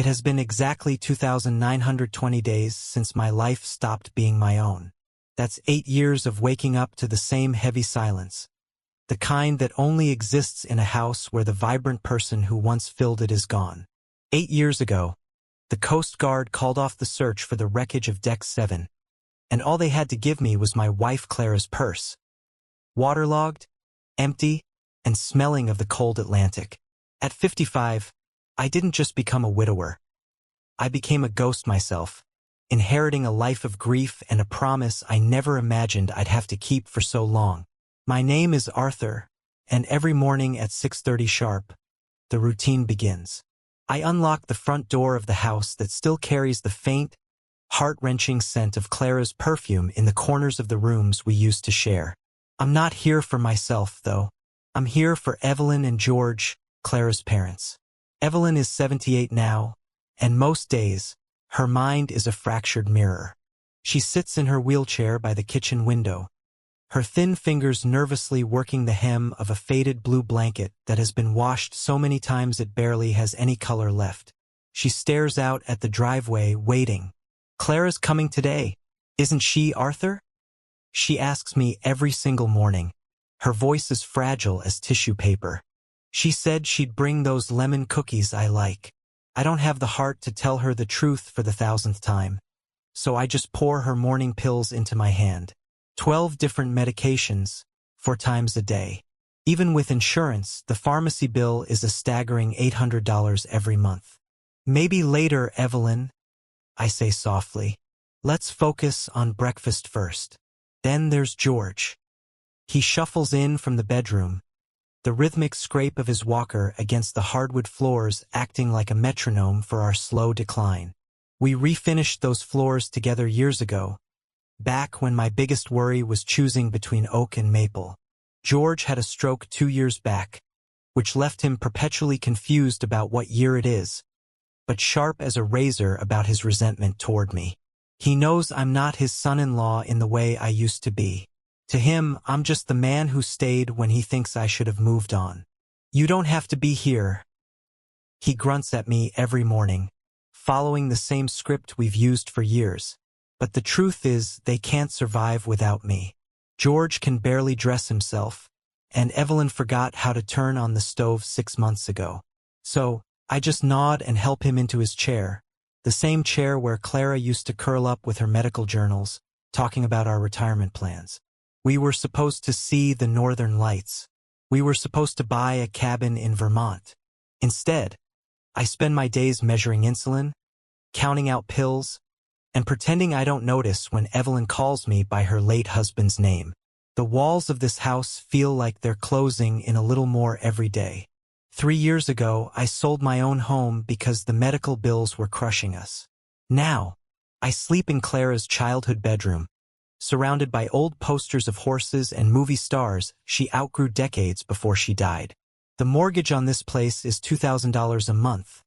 It has been exactly 2,920 days since my life stopped being my own. That's 8 years of waking up to the same heavy silence. The kind that only exists in a house where the vibrant person who once filled it is gone. 8 years ago, the Coast Guard called off the search for the wreckage of Deck 7, and all they had to give me was my wife Clara's purse. Waterlogged, empty, and smelling of the cold Atlantic. At 55, I didn't just become a widower. I became a ghost myself, inheriting a life of grief and a promise I never imagined I'd have to keep for so long. My name is Arthur, and every morning at 6:30 sharp, the routine begins. I unlock the front door of the house that still carries the faint, heart-wrenching scent of Clara's perfume in the corners of the rooms we used to share. I'm not here for myself, though. I'm here for Evelyn and George, Clara's parents. Evelyn is 78 now, and most days, her mind is a fractured mirror. She sits in her wheelchair by the kitchen window, her thin fingers nervously working the hem of a faded blue blanket that has been washed so many times it barely has any color left. She stares out at the driveway, waiting. Clara's coming today. Isn't she, Arthur? She asks me every single morning. Her voice is fragile as tissue paper. She said she'd bring those lemon cookies I like. I don't have the heart to tell her the truth for the 1,000th time, so I just pour her morning pills into my hand. 12 different medications, 4 times a day. Even with insurance, the pharmacy bill is a staggering $800 every month. Maybe later, Evelyn, I say softly. Let's focus on breakfast first. Then there's George. He shuffles in from the bedroom, the rhythmic scrape of his walker against the hardwood floors acting like a metronome for our slow decline. We refinished those floors together years ago, back when my biggest worry was choosing between oak and maple. George had a stroke 2 years back, which left him perpetually confused about what year it is, but sharp as a razor about his resentment toward me. He knows I'm not his son-in-law in the way I used to be. To him, I'm just the man who stayed when he thinks I should have moved on. You don't have to be here. He grunts at me every morning, following the same script we've used for years. But the truth is, they can't survive without me. George can barely dress himself, and Evelyn forgot how to turn on the stove 6 months ago. So, I just nod and help him into his chair, the same chair where Clara used to curl up with her medical journals, talking about our retirement plans. We were supposed to see the northern lights. We were supposed to buy a cabin in Vermont. Instead, I spend my days measuring insulin, counting out pills, and pretending I don't notice when Evelyn calls me by her late husband's name. The walls of this house feel like they're closing in a little more every day. 3 years ago, I sold my own home because the medical bills were crushing us. Now, I sleep in Clara's childhood bedroom, surrounded by old posters of horses and movie stars she outgrew decades before she died. The mortgage on this place is $2,000 a month.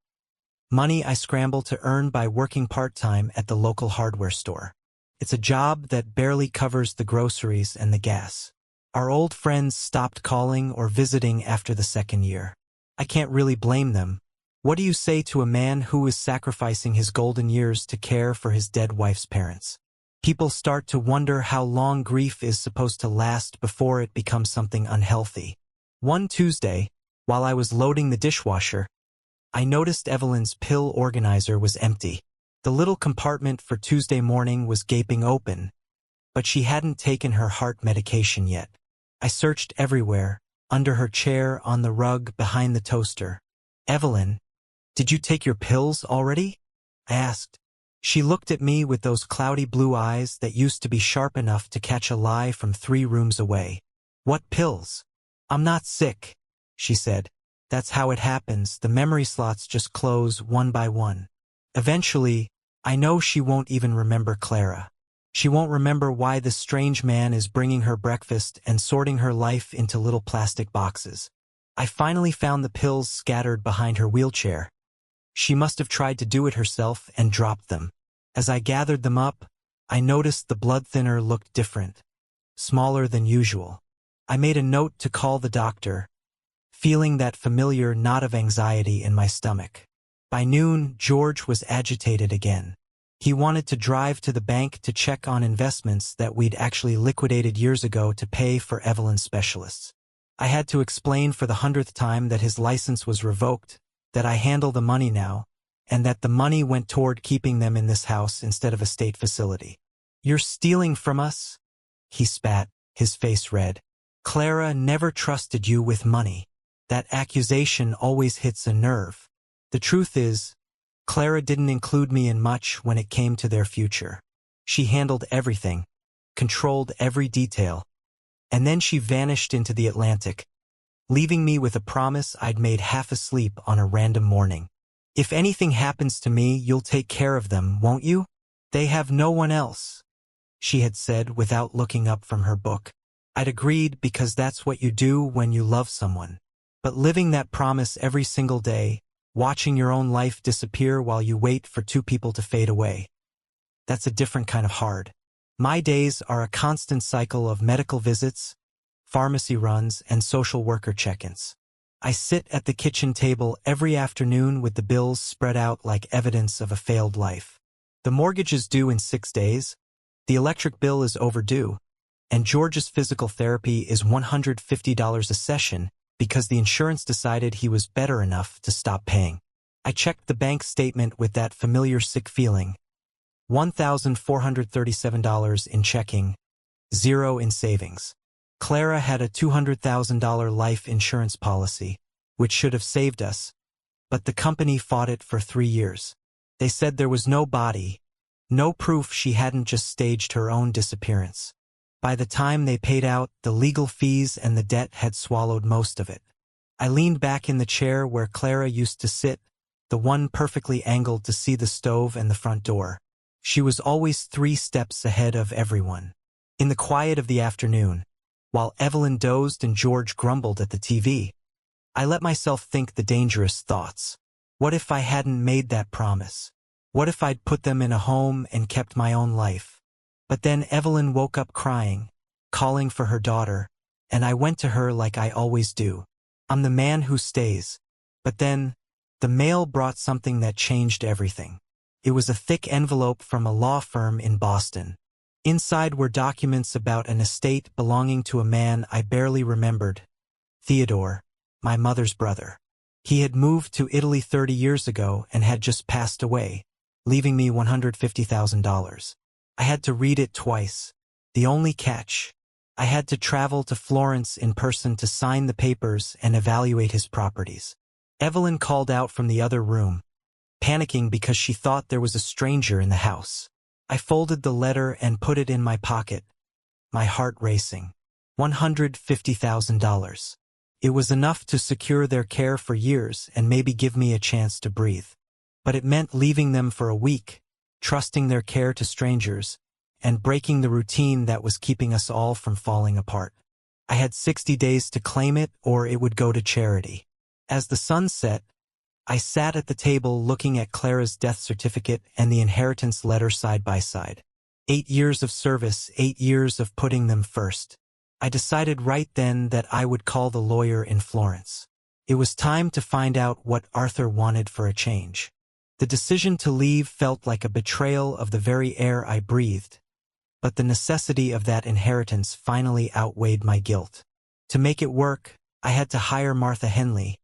Money I scramble to earn by working part-time at the local hardware store. It's a job that barely covers the groceries and the gas. Our old friends stopped calling or visiting after the 2nd year. I can't really blame them. What do you say to a man who is sacrificing his golden years to care for his dead wife's parents? People start to wonder how long grief is supposed to last before it becomes something unhealthy. One Tuesday, while I was loading the dishwasher, I noticed Evelyn's pill organizer was empty. The little compartment for Tuesday morning was gaping open, but she hadn't taken her heart medication yet. I searched everywhere, under her chair, on the rug, behind the toaster. Evelyn, did you take your pills already? I asked. She looked at me with those cloudy blue eyes that used to be sharp enough to catch a lie from 3 rooms away. What pills? I'm not sick, she said. That's how it happens. The memory slots just close one by one. Eventually, I know she won't even remember Clara. She won't remember why this strange man is bringing her breakfast and sorting her life into little plastic boxes. I finally found the pills scattered behind her wheelchair. She must have tried to do it herself and dropped them. As I gathered them up, I noticed the blood thinner looked different, smaller than usual. I made a note to call the doctor, feeling that familiar knot of anxiety in my stomach. By noon, George was agitated again. He wanted to drive to the bank to check on investments that we'd actually liquidated years ago to pay for Evelyn's specialists. I had to explain for the 100th time that his license was revoked, that I handle the money now, and that the money went toward keeping them in this house instead of a state facility. "You're stealing from us?" He spat, his face red. "Clara never trusted you with money. That accusation always hits a nerve. The truth is, Clara didn't include me in much when it came to their future. She handled everything, controlled every detail, and then she vanished into the Atlantic, leaving me with a promise I'd made half asleep on a random morning. 'If anything happens to me, you'll take care of them, won't you? They have no one else,' she had said without looking up from her book. I'd agreed because that's what you do when you love someone. But living that promise every single day, watching your own life disappear while you wait for two people to fade away, that's a different kind of hard. My days are a constant cycle of medical visits, pharmacy runs, and social worker check-ins. I sit at the kitchen table every afternoon with the bills spread out like evidence of a failed life. The mortgage is due in 6 days, the electric bill is overdue, and George's physical therapy is $150 a session because the insurance decided he was better enough to stop paying. I checked the bank statement with that familiar sick feeling. $1,437 in checking, 0 in savings. Clara had a $200,000 life insurance policy, which should have saved us, but the company fought it for 3 years. They said there was no body, no proof she hadn't just staged her own disappearance. By the time they paid out, the legal fees and the debt had swallowed most of it. I leaned back in the chair where Clara used to sit, the one perfectly angled to see the stove and the front door. She was always 3 steps ahead of everyone. In the quiet of the afternoon, while Evelyn dozed and George grumbled at the TV, I let myself think the dangerous thoughts. What if I hadn't made that promise? What if I'd put them in a home and kept my own life? But then Evelyn woke up crying, calling for her daughter, and I went to her like I always do. I'm the man who stays. But then, the mail brought something that changed everything. It was a thick envelope from a law firm in Boston. Inside were documents about an estate belonging to a man I barely remembered, Theodore, my mother's brother. He had moved to Italy 30 years ago and had just passed away, leaving me $150,000. I had to read it twice. The only catch: I had to travel to Florence in person to sign the papers and evaluate his properties. Evelyn called out from the other room, panicking because she thought there was a stranger in the house. I folded the letter and put it in my pocket, my heart racing. $150,000. It was enough to secure their care for years and maybe give me a chance to breathe. But it meant leaving them for a week, trusting their care to strangers, and breaking the routine that was keeping us all from falling apart. I had 60 days to claim it or it would go to charity. As the sun set, I sat at the table looking at Clara's death certificate and the inheritance letter side by side. 8 years of service, 8 years of putting them first. I decided right then that I would call the lawyer in Florence. It was time to find out what Arthur wanted for a change. The decision to leave felt like a betrayal of the very air I breathed, but the necessity of that inheritance finally outweighed my guilt. To make it work, I had to hire Martha Henley,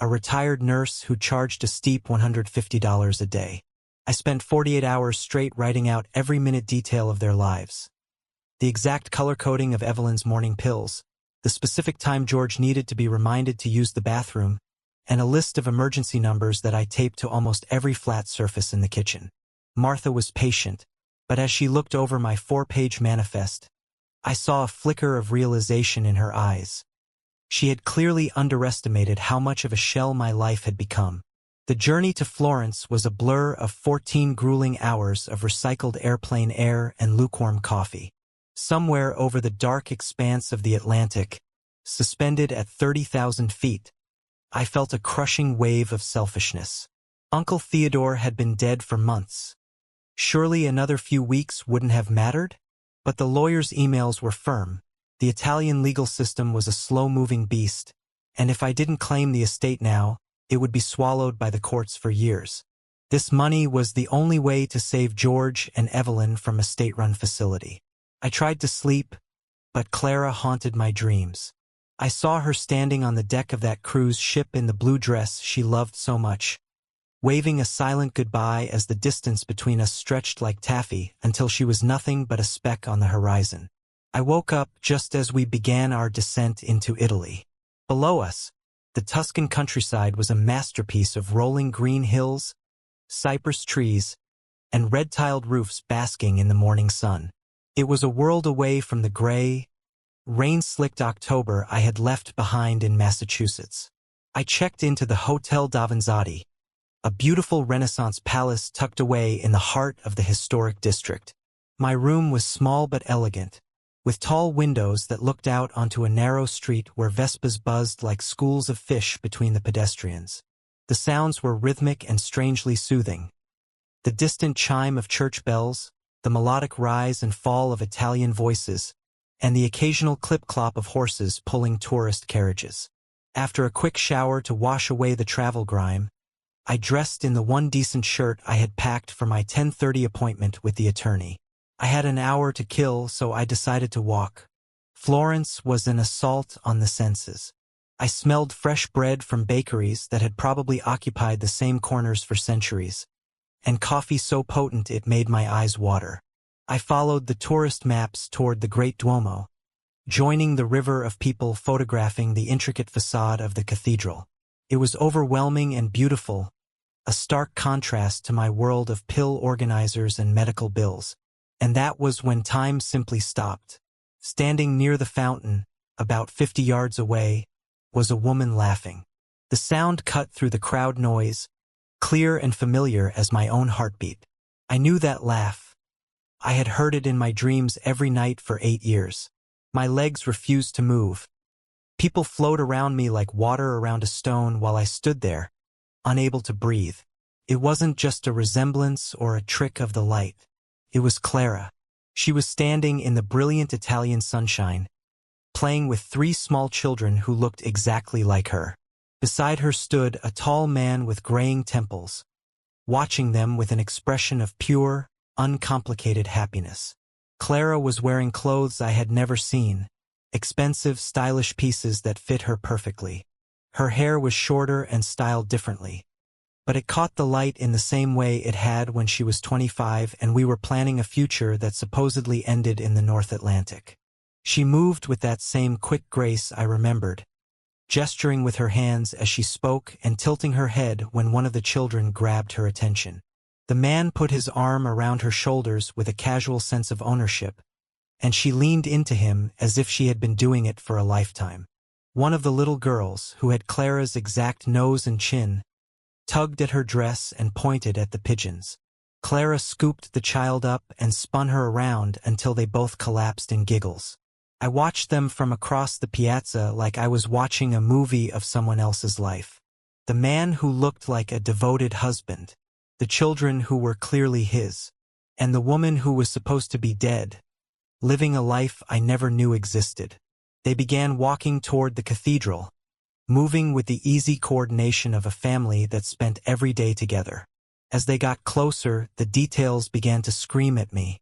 a retired nurse who charged a steep $150 a day. I spent 48 hours straight writing out every minute detail of their lives. The exact color coding of Evelyn's morning pills, the specific time George needed to be reminded to use the bathroom, and a list of emergency numbers that I taped to almost every flat surface in the kitchen. Martha was patient, but as she looked over my 4-page manifest, I saw a flicker of realization in her eyes. She had clearly underestimated how much of a shell my life had become. The journey to Florence was a blur of 14 grueling hours of recycled airplane air and lukewarm coffee. Somewhere over the dark expanse of the Atlantic, suspended at 30,000 feet, I felt a crushing wave of selfishness. Uncle Theodore had been dead for months. Surely another few weeks wouldn't have mattered? But the lawyer's emails were firm. The Italian legal system was a slow-moving beast, and if I didn't claim the estate now, it would be swallowed by the courts for years. This money was the only way to save George and Evelyn from a state-run facility. I tried to sleep, but Clara haunted my dreams. I saw her standing on the deck of that cruise ship in the blue dress she loved so much, waving a silent goodbye as the distance between us stretched like taffy until she was nothing but a speck on the horizon. I woke up just as we began our descent into Italy. Below us, the Tuscan countryside was a masterpiece of rolling green hills, cypress trees, and red-tiled roofs basking in the morning sun. It was a world away from the gray, rain-slicked October I had left behind in Massachusetts. I checked into the Hotel Davanzati, a beautiful Renaissance palace tucked away in the heart of the historic district. My room was small but elegant, with tall windows that looked out onto a narrow street where Vespas buzzed like schools of fish between the pedestrians. The sounds were rhythmic and strangely soothing. The distant chime of church bells, the melodic rise and fall of Italian voices, and the occasional clip-clop of horses pulling tourist carriages. After a quick shower to wash away the travel grime, I dressed in the one decent shirt I had packed for my 10:30 appointment with the attorney. I had an hour to kill, so I decided to walk. Florence was an assault on the senses. I smelled fresh bread from bakeries that had probably occupied the same corners for centuries, and coffee so potent it made my eyes water. I followed the tourist maps toward the Great Duomo, joining the river of people photographing the intricate facade of the cathedral. It was overwhelming and beautiful, a stark contrast to my world of pill organizers and medical bills. And that was when time simply stopped. Standing near the fountain, about 50 yards away, was a woman laughing. The sound cut through the crowd noise, clear and familiar as my own heartbeat. I knew that laugh. I had heard it in my dreams every night for 8 years. My legs refused to move. People flowed around me like water around a stone while I stood there, unable to breathe. It wasn't just a resemblance or a trick of the light. It was Clara. She was standing in the brilliant Italian sunshine, playing with 3 small children who looked exactly like her. Beside her stood a tall man with graying temples, watching them with an expression of pure, uncomplicated happiness. Clara was wearing clothes I had never seen, expensive, stylish pieces that fit her perfectly. Her hair was shorter and styled differently, but it caught the light in the same way it had when she was 25 and we were planning a future that supposedly ended in the North Atlantic. She moved with that same quick grace I remembered, gesturing with her hands as she spoke and tilting her head when one of the children grabbed her attention. The man put his arm around her shoulders with a casual sense of ownership, and she leaned into him as if she had been doing it for a lifetime. One of the little girls, who had Clara's exact nose and chin, tugged at her dress and pointed at the pigeons. Clara scooped the child up and spun her around until they both collapsed in giggles. I watched them from across the piazza like I was watching a movie of someone else's life. The man who looked like a devoted husband, the children who were clearly his, and the woman who was supposed to be dead, living a life I never knew existed. They began walking toward the cathedral, moving with the easy coordination of a family that spent every day together. As they got closer, the details began to scream at me.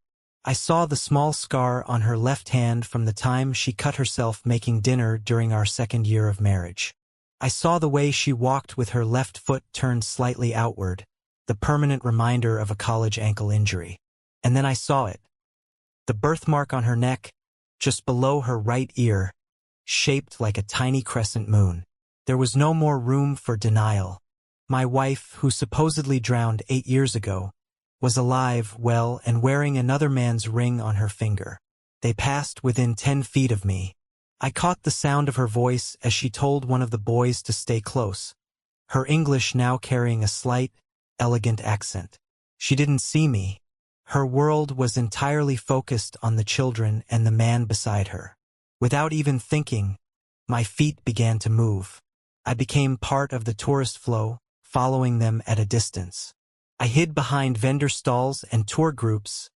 I saw the small scar on her left hand from the time she cut herself making dinner during our 2nd year of marriage. I saw the way she walked with her left foot turned slightly outward, the permanent reminder of a college ankle injury. And then I saw it. The birthmark on her neck, just below her right ear, shaped like a tiny crescent moon. There was no more room for denial. My wife, who supposedly drowned 8 years ago, was alive, well, and wearing another man's ring on her finger. They passed within 10 feet of me. I caught the sound of her voice as she told one of the boys to stay close, her English now carrying a slight, elegant accent. She didn't see me. Her world was entirely focused on the children and the man beside her. Without even thinking, my feet began to move. I became part of the tourist flow, following them at a distance. I hid behind vendor stalls and tour groups,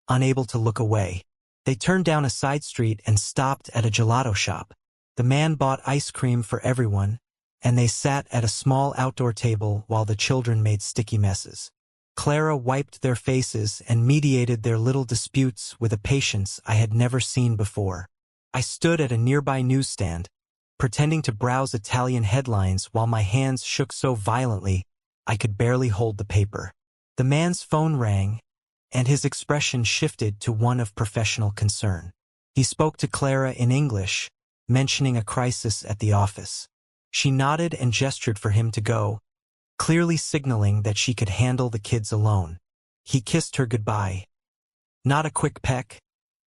unable to look away. They turned down a side street and stopped at a gelato shop. The man bought ice cream for everyone, and they sat at a small outdoor table while the children made sticky messes. Clara wiped their faces and mediated their little disputes with a patience I had never seen before. I stood at a nearby newsstand, pretending to browse Italian headlines while my hands shook so violently I could barely hold the paper. The man's phone rang, and his expression shifted to one of professional concern. He spoke to Clara in English, mentioning a crisis at the office. She nodded and gestured for him to go, clearly signaling that she could handle the kids alone. He kissed her goodbye. Not a quick peck,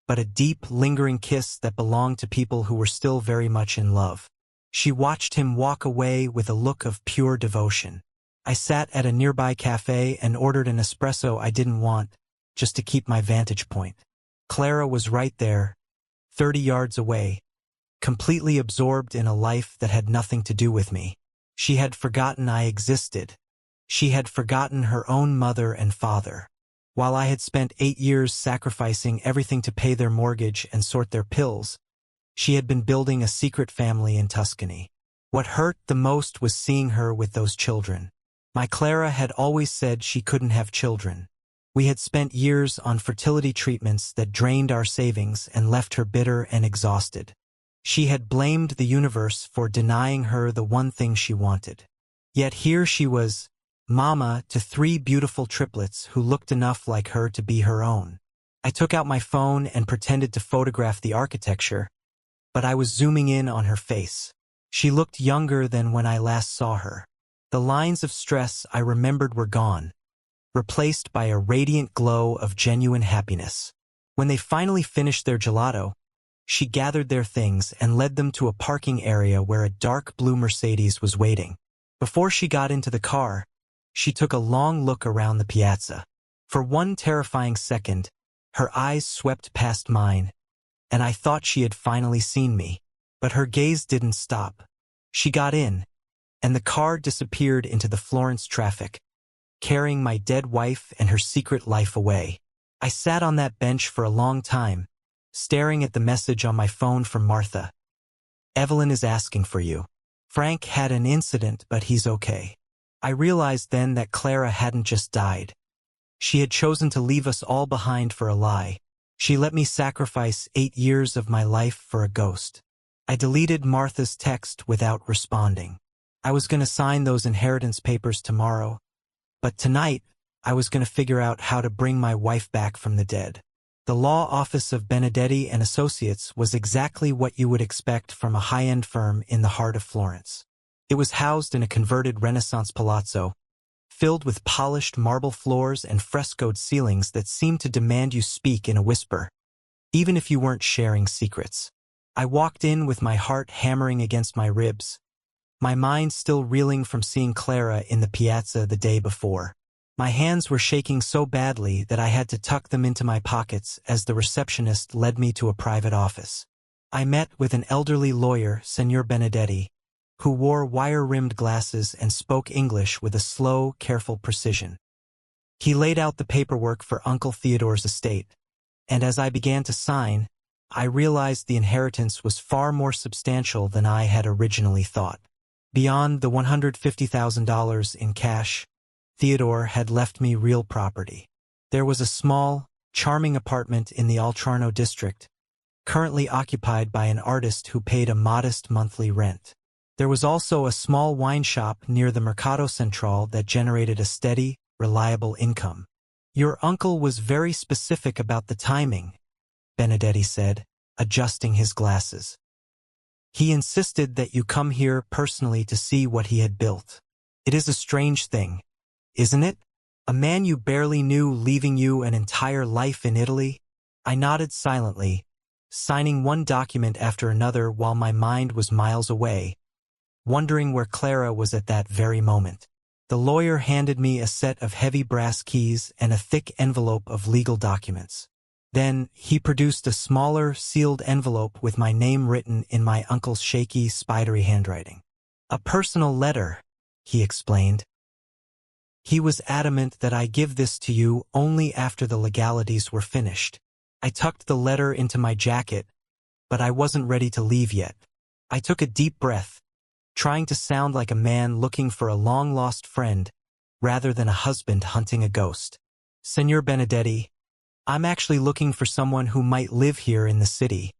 but a deep, lingering kiss that belonged to people who were still very much in love. She watched him walk away with a look of pure devotion. I sat at a nearby cafe and ordered an espresso I didn't want, just to keep my vantage point. Clara was right there, 30 yards away, completely absorbed in a life that had nothing to do with me. She had forgotten I existed. She had forgotten her own mother and father. While I had spent 8 years sacrificing everything to pay their mortgage and sort their pills, she had been building a secret family in Tuscany. What hurt the most was seeing her with those children. My Clara had always said she couldn't have children. We had spent years on fertility treatments that drained our savings and left her bitter and exhausted. She had blamed the universe for denying her the one thing she wanted. Yet here she was, mama to 3 beautiful triplets who looked enough like her to be her own. I took out my phone and pretended to photograph the architecture, but I was zooming in on her face. She looked younger than when I last saw her. The lines of stress I remembered were gone, replaced by a radiant glow of genuine happiness. When they finally finished their gelato, she gathered their things and led them to a parking area where a dark blue Mercedes was waiting. Before she got into the car, she took a long look around the piazza. For one terrifying second, her eyes swept past mine, and I thought she had finally seen me. But her gaze didn't stop. She got in, and the car disappeared into the Florence traffic, carrying my dead wife and her secret life away. I sat on that bench for a long time, staring at the message on my phone from Martha. Evelyn is asking for you. Frank had an incident, but he's okay. I realized then that Clara hadn't just died. She had chosen to leave us all behind for a lie. She let me sacrifice 8 years of my life for a ghost. I deleted Martha's text without responding. I was going to sign those inheritance papers tomorrow, but tonight I was going to figure out how to bring my wife back from the dead. The law office of Benedetti and Associates was exactly what you would expect from a high-end firm in the heart of Florence. It was housed in a converted Renaissance palazzo, filled with polished marble floors and frescoed ceilings that seemed to demand you speak in a whisper, even if you weren't sharing secrets. I walked in with my heart hammering against my ribs, my mind still reeling from seeing Clara in the piazza the day before. My hands were shaking so badly that I had to tuck them into my pockets as the receptionist led me to a private office. I met with an elderly lawyer, Signor Benedetti, who wore wire-rimmed glasses and spoke English with a slow, careful precision. He laid out the paperwork for Uncle Theodore's estate, and as I began to sign, I realized the inheritance was far more substantial than I had originally thought. Beyond the $150,000 in cash, Theodore had left me real property. There was a small, charming apartment in the Altrano district, currently occupied by an artist who paid a modest monthly rent. There was also a small wine shop near the Mercato Central that generated a steady, reliable income. Your uncle was very specific about the timing, Benedetti said, adjusting his glasses. He insisted that you come here personally to see what he had built. It is a strange thing, isn't it? A man you barely knew leaving you an entire life in Italy? I nodded silently, signing one document after another while my mind was miles away, wondering where Clara was at that very moment. The lawyer handed me a set of heavy brass keys and a thick envelope of legal documents. Then he produced a smaller, sealed envelope with my name written in my uncle's shaky, spidery handwriting. A personal letter, he explained. He was adamant that I give this to you only after the legalities were finished. I tucked the letter into my jacket, but I wasn't ready to leave yet. I took a deep breath, trying to sound like a man looking for a long-lost friend, rather than a husband hunting a ghost. Senor Benedetti, I'm actually looking for someone who might live here in the city,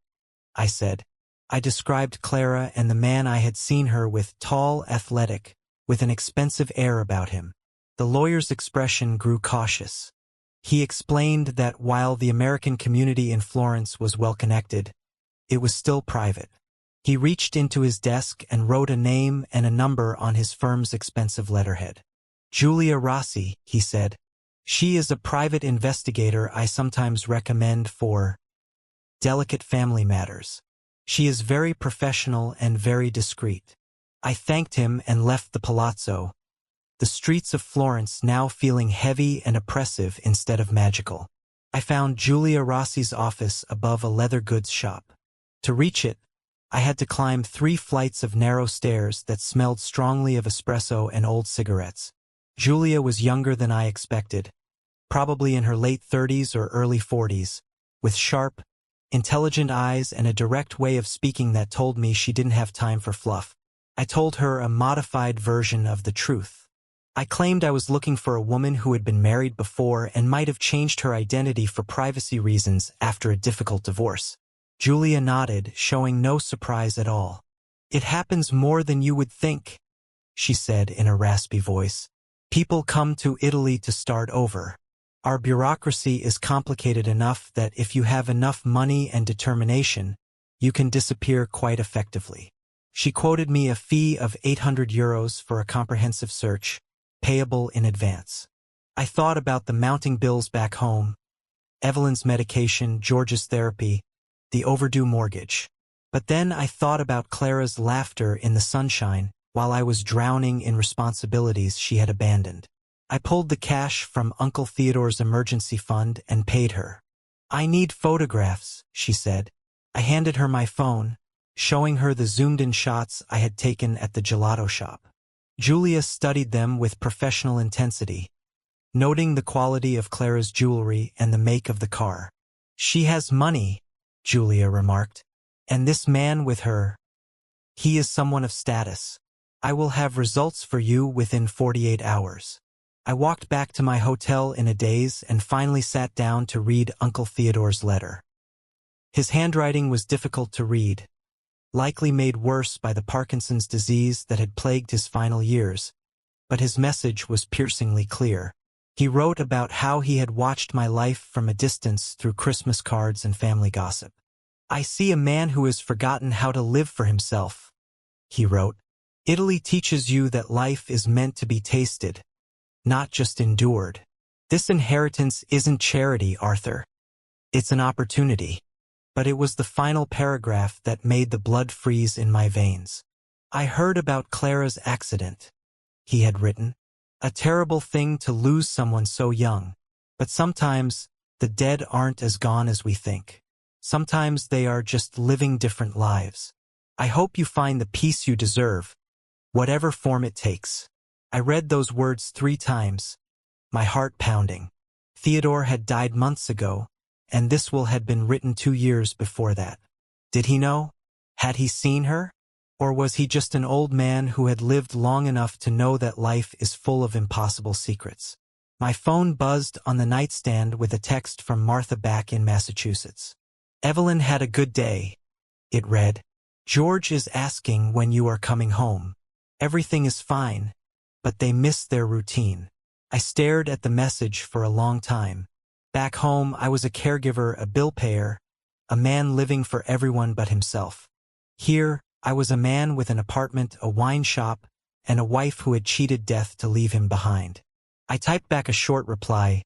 I said. I described Clara and the man I had seen her with, tall, athletic, with an expensive air about him. The lawyer's expression grew cautious. He explained that while the American community in Florence was well-connected, it was still private. He reached into his desk and wrote a name and a number on his firm's expensive letterhead. Giulia Rossi, he said. She is a private investigator I sometimes recommend for delicate family matters. She is very professional and very discreet. I thanked him and left the palazzo, the streets of Florence now feeling heavy and oppressive instead of magical. I found Giulia Rossi's office above a leather goods shop. To reach it, I had to climb 3 flights of narrow stairs that smelled strongly of espresso and old cigarettes. Giulia was younger than I expected, probably in her late 30s or early 40s, with sharp, intelligent eyes and a direct way of speaking that told me she didn't have time for fluff. I told her a modified version of the truth. I claimed I was looking for a woman who had been married before and might have changed her identity for privacy reasons after a difficult divorce. Giulia nodded, showing no surprise at all. It happens more than you would think, she said in a raspy voice. People come to Italy to start over. Our bureaucracy is complicated enough that if you have enough money and determination, you can disappear quite effectively. She quoted me a fee of €800 for a comprehensive search, payable in advance. I thought about the mounting bills back home, Evelyn's medication, George's therapy, the overdue mortgage. But then I thought about Clara's laughter in the sunshine while I was drowning in responsibilities she had abandoned. I pulled the cash from Uncle Theodore's emergency fund and paid her. I need photographs, she said. I handed her my phone, showing her the zoomed-in shots I had taken at the gelato shop. Giulia studied them with professional intensity, noting the quality of Clara's jewelry and the make of the car. She has money, Giulia remarked, and this man with her, he is someone of status. I will have results for you within 48 hours. I walked back to my hotel in a daze and finally sat down to read Uncle Theodore's letter. His handwriting was difficult to read, likely made worse by the Parkinson's disease that had plagued his final years, but his message was piercingly clear. He wrote about how he had watched my life from a distance through Christmas cards and family gossip. I see a man who has forgotten how to live for himself, he wrote. Italy teaches you that life is meant to be tasted, not just endured. This inheritance isn't charity, Arthur. It's an opportunity. But it was the final paragraph that made the blood freeze in my veins. I heard about Clara's accident, he had written. A terrible thing to lose someone so young. But sometimes, the dead aren't as gone as we think. Sometimes they are just living different lives. I hope you find the peace you deserve, whatever form it takes. I read those words 3 times, my heart pounding. Theodore had died months ago, and this will had been written 2 years before that. Did he know? Had he seen her? Or was he just an old man who had lived long enough to know that life is full of impossible secrets? My phone buzzed on the nightstand with a text from Martha back in Massachusetts. Evelyn had a good day, it read. George is asking when you are coming home. Everything is fine, but they miss their routine. I stared at the message for a long time. Back home, I was a caregiver, a bill payer, a man living for everyone but himself. Here, I was a man with an apartment, a wine shop, and a wife who had cheated death to leave him behind. I typed back a short reply.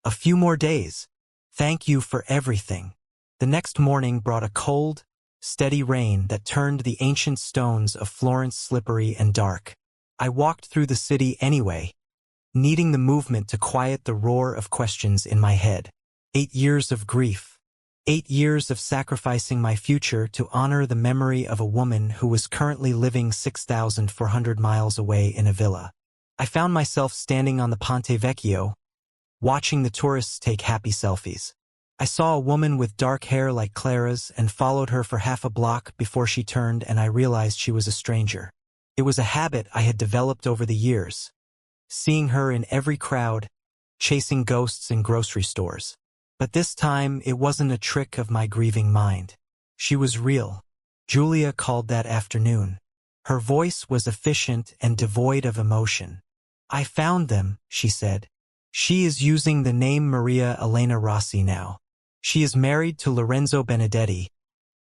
A few more days. Thank you for everything. The next morning brought a cold, steady rain that turned the ancient stones of Florence slippery and dark. I walked through the city anyway, needing the movement to quiet the roar of questions in my head. 8 years of grief. 8 years of sacrificing my future to honor the memory of a woman who was currently living 6,400 miles away in a villa. I found myself standing on the Ponte Vecchio, watching the tourists take happy selfies. I saw a woman with dark hair like Clara's and followed her for half a block before she turned and I realized she was a stranger. It was a habit I had developed over the years, seeing her in every crowd, chasing ghosts in grocery stores. But this time, it wasn't a trick of my grieving mind. She was real. Julia called that afternoon. Her voice was efficient and devoid of emotion. "I found them," she said. "She is using the name Maria Elena Rossi now. She is married to Lorenzo Benedetti,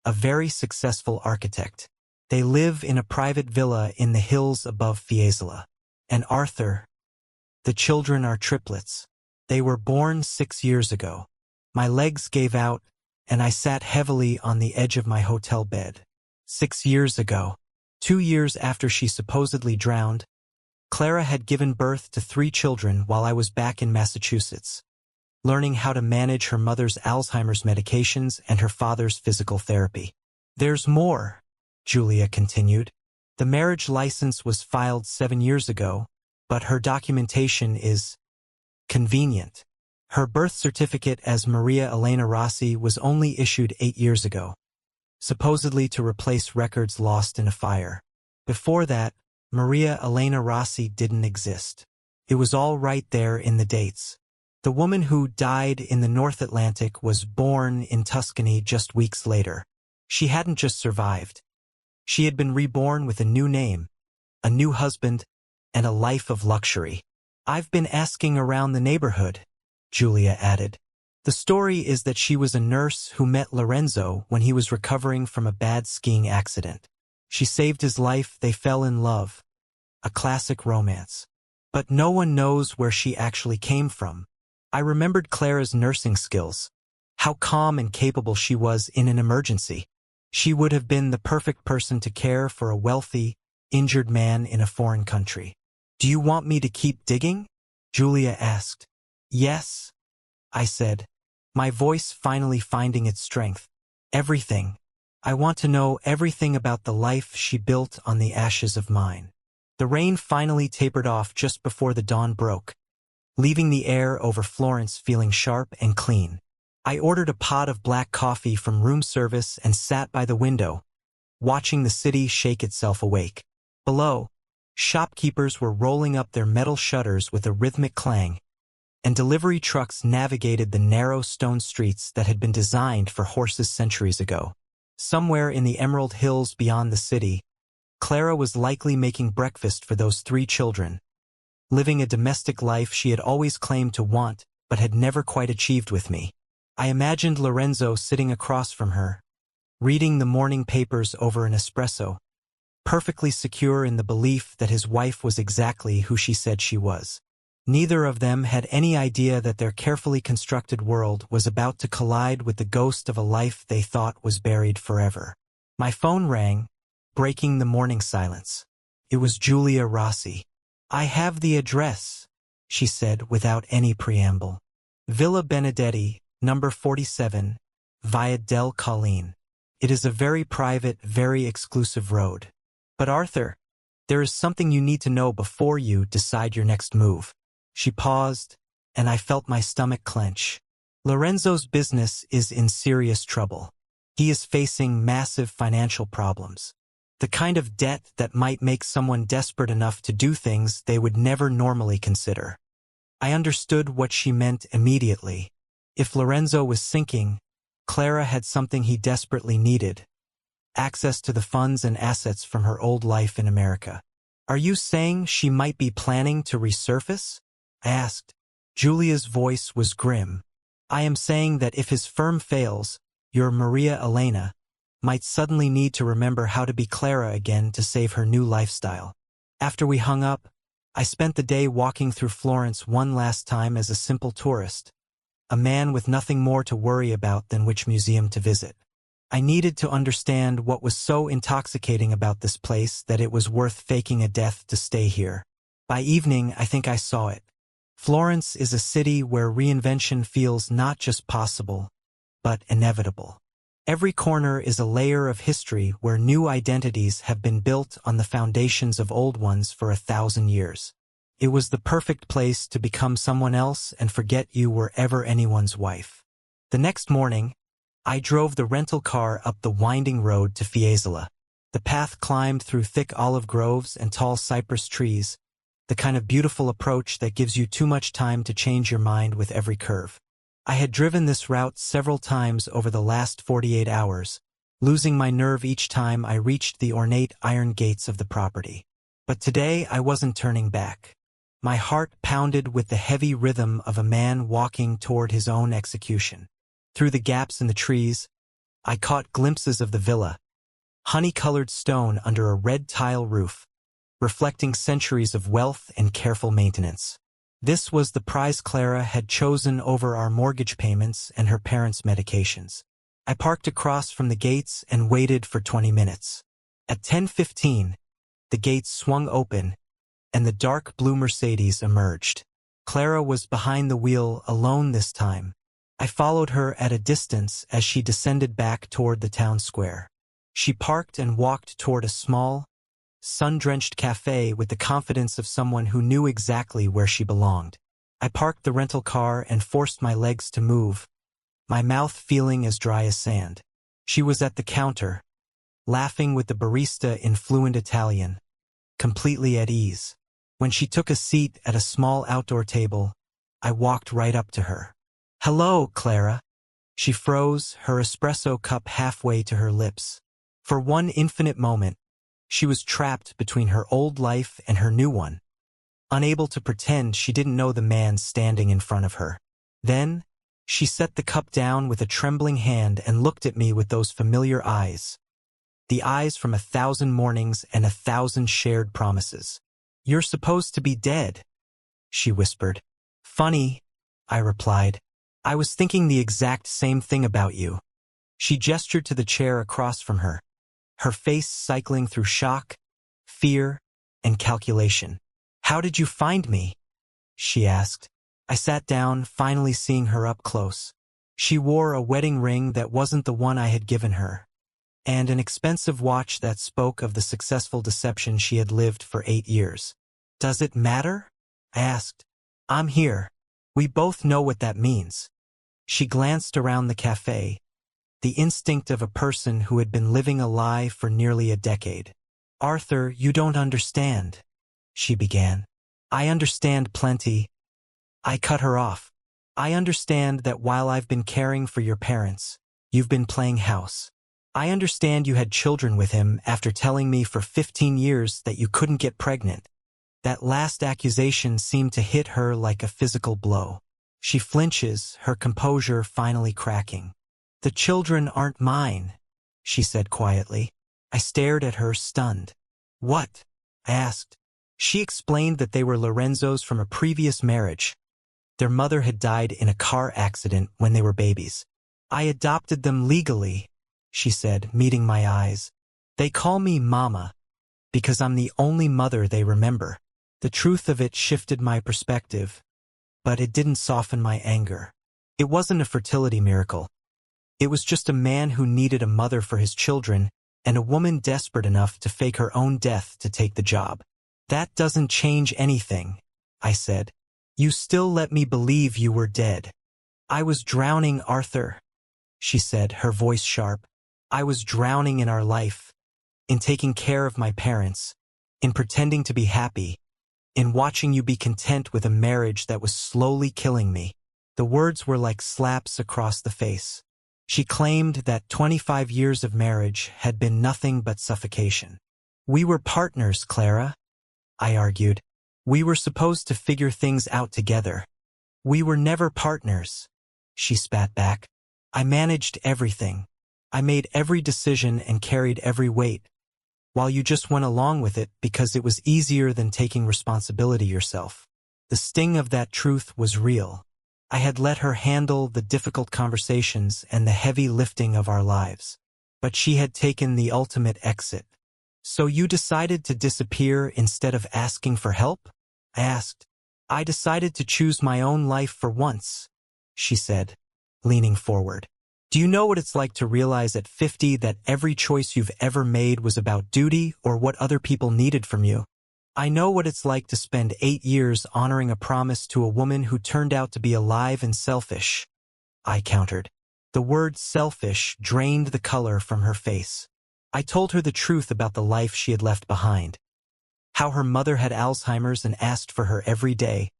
a very successful architect. They live in a private villa in the hills above Fiesole. And Arthur, the children are triplets. They were born 6 years ago." My legs gave out, and I sat heavily on the edge of my hotel bed. 6 years ago, 2 years after she supposedly drowned, Clara had given birth to 3 children while I was back in Massachusetts, learning how to manage her mother's Alzheimer's medications and her father's physical therapy. "There's more," Julia continued. "The marriage license was filed 7 years ago, but her documentation is convenient. Her birth certificate as Maria Elena Rossi was only issued 8 years ago, supposedly to replace records lost in a fire. Before that, Maria Elena Rossi didn't exist. It was all right there in the dates. The woman who died in the North Atlantic was born in Tuscany just weeks later. She hadn't just survived. She had been reborn with a new name, a new husband, and a life of luxury. I've been asking around the neighborhood," Julia added. "The story is that she was a nurse who met Lorenzo when he was recovering from a bad skiing accident. She saved his life, they fell in love. A classic romance. But no one knows where she actually came from." I remembered Clara's nursing skills, how calm and capable she was in an emergency. She would have been the perfect person to care for a wealthy, injured man in a foreign country. "Do you want me to keep digging?" Julia asked. "Yes," I said, my voice finally finding its strength. "Everything. I want to know everything about the life she built on the ashes of mine." The rain finally tapered off just before the dawn broke, leaving the air over Florence feeling sharp and clean. I ordered a pot of black coffee from room service and sat by the window, watching the city shake itself awake. Below, shopkeepers were rolling up their metal shutters with a rhythmic clang, and delivery trucks navigated the narrow stone streets that had been designed for horses centuries ago. Somewhere in the Emerald Hills beyond the city, Clara was likely making breakfast for those 3 children, living a domestic life she had always claimed to want but had never quite achieved with me. I imagined Lorenzo sitting across from her, reading the morning papers over an espresso, perfectly secure in the belief that his wife was exactly who she said she was. Neither of them had any idea that their carefully constructed world was about to collide with the ghost of a life they thought was buried forever. My phone rang, breaking the morning silence. It was Julia Rossi. "I have the address," she said without any preamble. "Villa Benedetti, number 47, Via del Colline. It is a very private, very exclusive road. But Arthur, there is something you need to know before you decide your next move." She paused, and I felt my stomach clench. "Lorenzo's business is in serious trouble. He is facing massive financial problems. The kind of debt that might make someone desperate enough to do things they would never normally consider." I understood what she meant immediately. If Lorenzo was sinking, Clara had something he desperately needed: access to the funds and assets from her old life in America. "Are you saying she might be planning to resurface?" I asked. Julia's voice was grim. "I am saying that if his firm fails, your Maria Elena might suddenly need to remember how to be Clara again to save her new lifestyle." After we hung up, I spent the day walking through Florence one last time as a simple tourist, a man with nothing more to worry about than which museum to visit. I needed to understand what was so intoxicating about this place that it was worth faking a death to stay here. By evening, I think I saw it. Florence is a city where reinvention feels not just possible, but inevitable. Every corner is a layer of history where new identities have been built on the foundations of old ones for 1,000 years. It was the perfect place to become someone else and forget you were ever anyone's wife. The next morning, I drove the rental car up the winding road to Fiesole. The path climbed through thick olive groves and tall cypress trees, the kind of beautiful approach that gives you too much time to change your mind with every curve. I had driven this route several times over the last 48 hours, losing my nerve each time I reached the ornate iron gates of the property. But today I wasn't turning back. My heart pounded with the heavy rhythm of a man walking toward his own execution. Through the gaps in the trees, I caught glimpses of the villa, honey-colored stone under a red tile roof, reflecting centuries of wealth and careful maintenance. This was the prize Clara had chosen over our mortgage payments and her parents' medications. I parked across from the gates and waited for 20 minutes. At 10:15, the gates swung open, and the dark blue Mercedes emerged. Clara was behind the wheel, alone this time. I followed her at a distance as she descended back toward the town square. She parked and walked toward a small, sun-drenched cafe with the confidence of someone who knew exactly where she belonged. I parked the rental car and forced my legs to move, my mouth feeling as dry as sand. She was at the counter, laughing with the barista in fluent Italian, completely at ease. When she took a seat at a small outdoor table, I walked right up to her. "Hello, Clara." She froze, her espresso cup halfway to her lips. For one infinite moment, she was trapped between her old life and her new one, unable to pretend she didn't know the man standing in front of her. Then, she set the cup down with a trembling hand and looked at me with those familiar eyes. The eyes from 1,000 mornings and 1,000 shared promises. "You're supposed to be dead," she whispered. "Funny," I replied. "I was thinking the exact same thing about you." She gestured to the chair across from her, her face cycling through shock, fear, and calculation. "How did you find me?" she asked. I sat down, finally seeing her up close. She wore a wedding ring that wasn't the one I had given her, and an expensive watch that spoke of the successful deception she had lived for 8 years. "Does it matter?" I asked. "I'm here. We both know what that means." She glanced around the cafe, the instinct of a person who had been living a lie for nearly a decade. "Arthur, you don't understand," she began. "I understand plenty." I cut her off. "I understand that while I've been caring for your parents, you've been playing house. I understand you had children with him after telling me for 15 years that you couldn't get pregnant." That last accusation seemed to hit her like a physical blow. She flinches, her composure finally cracking. "The children aren't mine," she said quietly. I stared at her, stunned. "What?" I asked. She explained that they were Lorenzo's from a previous marriage. Their mother had died in a car accident when they were babies. "I adopted them legally," she said, meeting my eyes. "They call me Mama, because I'm the only mother they remember." The truth of it shifted my perspective, but it didn't soften my anger. It wasn't a fertility miracle. It was just a man who needed a mother for his children and a woman desperate enough to fake her own death to take the job. "That doesn't change anything," I said. "You still let me believe you were dead." "I was drowning, Arthur," she said, her voice sharp. "I was drowning in our life, in taking care of my parents, in pretending to be happy, in watching you be content with a marriage that was slowly killing me." The words were like slaps across the face. She claimed that 25 years of marriage had been nothing but suffocation. "We were partners, Clara," I argued. "We were supposed to figure things out together." "We were never partners," she spat back. "I managed everything. I made every decision and carried every weight, while you just went along with it because it was easier than taking responsibility yourself." The sting of that truth was real. I had let her handle the difficult conversations and the heavy lifting of our lives, but she had taken the ultimate exit. "So you decided to disappear instead of asking for help?" I asked. "I decided to choose my own life for once," she said, leaning forward. "Do you know what it's like to realize at 50 that every choice you've ever made was about duty or what other people needed from you? I know what it's like to spend 8 years honoring a promise to a woman who turned out to be alive and selfish," I countered. The word selfish drained the color from her face. I told her the truth about the life she had left behind, how her mother had Alzheimer's and asked for her every day,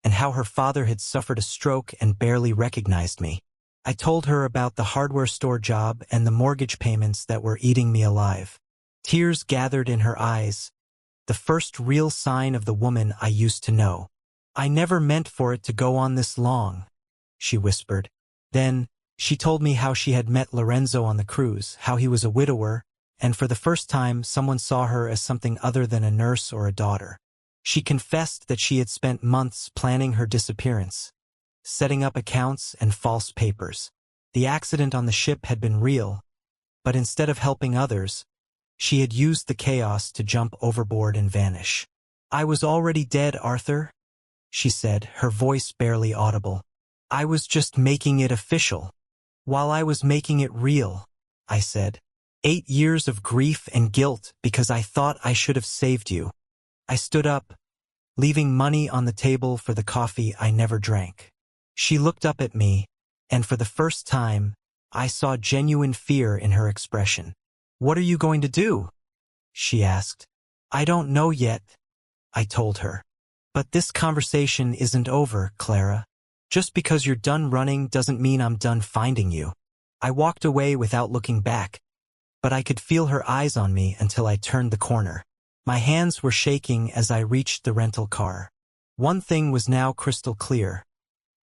and how her father had suffered a stroke and barely recognized me. I told her about the hardware store job and the mortgage payments that were eating me alive. Tears gathered in her eyes, the first real sign of the woman I used to know. "I never meant for it to go on this long," she whispered. Then, she told me how she had met Lorenzo on the cruise, how he was a widower, and for the first time someone saw her as something other than a nurse or a daughter. She confessed that she had spent months planning her disappearance, setting up accounts and false papers. The accident on the ship had been real, but instead of helping others, she had used the chaos to jump overboard and vanish. "I was already dead, Arthur," she said, her voice barely audible. "I was just making it official." "While I was making it real," I said. 8 years of grief and guilt because I thought I should have saved you." I stood up, leaving money on the table for the coffee I never drank. She looked up at me, and for the first time, I saw genuine fear in her expression. "What are you going to do?" she asked. "I don't know yet," I told her. "But this conversation isn't over, Clara. Just because you're done running doesn't mean I'm done finding you." I walked away without looking back, but I could feel her eyes on me until I turned the corner. My hands were shaking as I reached the rental car. One thing was now crystal clear.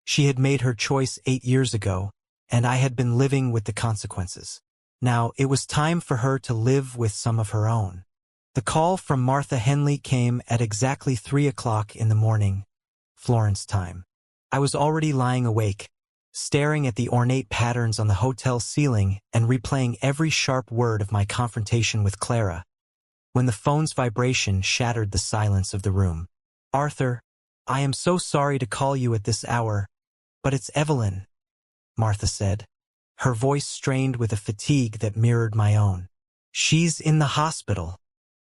She had made her choice 8 years ago, and I had been living with the consequences. Now, it was time for her to live with some of her own. The call from Martha Henley came at exactly 3 o'clock in the morning, Florence time. I was already lying awake, staring at the ornate patterns on the hotel ceiling and replaying every sharp word of my confrontation with Clara, when the phone's vibration shattered the silence of the room. "Arthur, I am so sorry to call you at this hour, but it's Evelyn," Martha said, her voice strained with a fatigue that mirrored my own. "She's in the hospital."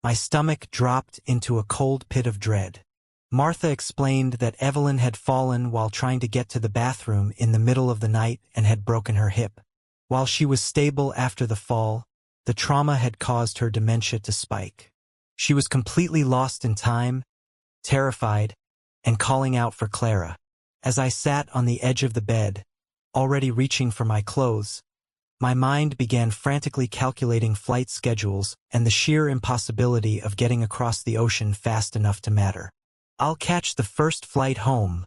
My stomach dropped into a cold pit of dread. Martha explained that Evelyn had fallen while trying to get to the bathroom in the middle of the night and had broken her hip. While she was stable after the fall, the trauma had caused her dementia to spike. She was completely lost in time, terrified, and calling out for Clara. As I sat on the edge of the bed, already reaching for my clothes, my mind began frantically calculating flight schedules and the sheer impossibility of getting across the ocean fast enough to matter. "I'll catch the first flight home,"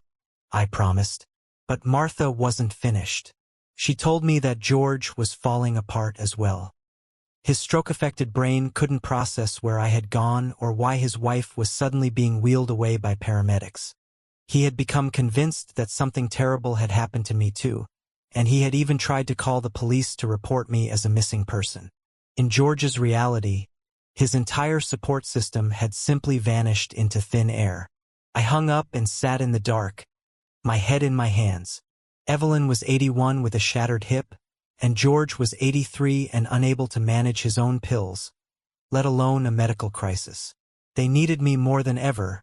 I promised. But Martha wasn't finished. She told me that George was falling apart as well. His stroke-affected brain couldn't process where I had gone or why his wife was suddenly being wheeled away by paramedics. He had become convinced that something terrible had happened to me too, and he had even tried to call the police to report me as a missing person. In George's reality, his entire support system had simply vanished into thin air. I hung up and sat in the dark, my head in my hands. Evelyn was 81 with a shattered hip, and George was 83 and unable to manage his own pills, let alone a medical crisis. They needed me more than ever,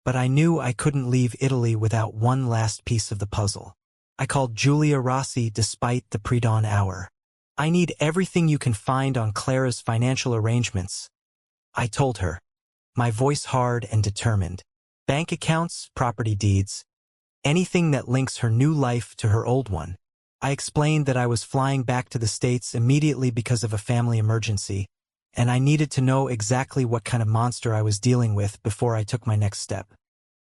but I knew I couldn't leave Italy without one last piece of the puzzle. I called Giulia Rossi despite the pre-dawn hour. "I need everything you can find on Clara's financial arrangements," I told her, my voice hard and determined. "Bank accounts, property deeds, anything that links her new life to her old one." I explained that I was flying back to the States immediately because of a family emergency, and I needed to know exactly what kind of monster I was dealing with before I took my next step.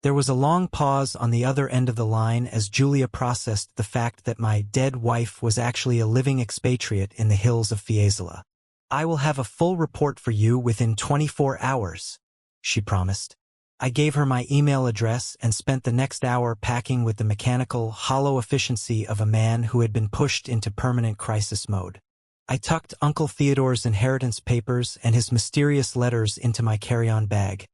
There was a long pause on the other end of the line as Giulia processed the fact that my dead wife was actually a living expatriate in the hills of Fiesole. "I will have a full report for you within 24 hours, she promised. I gave her my email address and spent the next hour packing with the mechanical, hollow efficiency of a man who had been pushed into permanent crisis mode. I tucked Uncle Theodore's inheritance papers and his mysterious letters into my carry-on bag,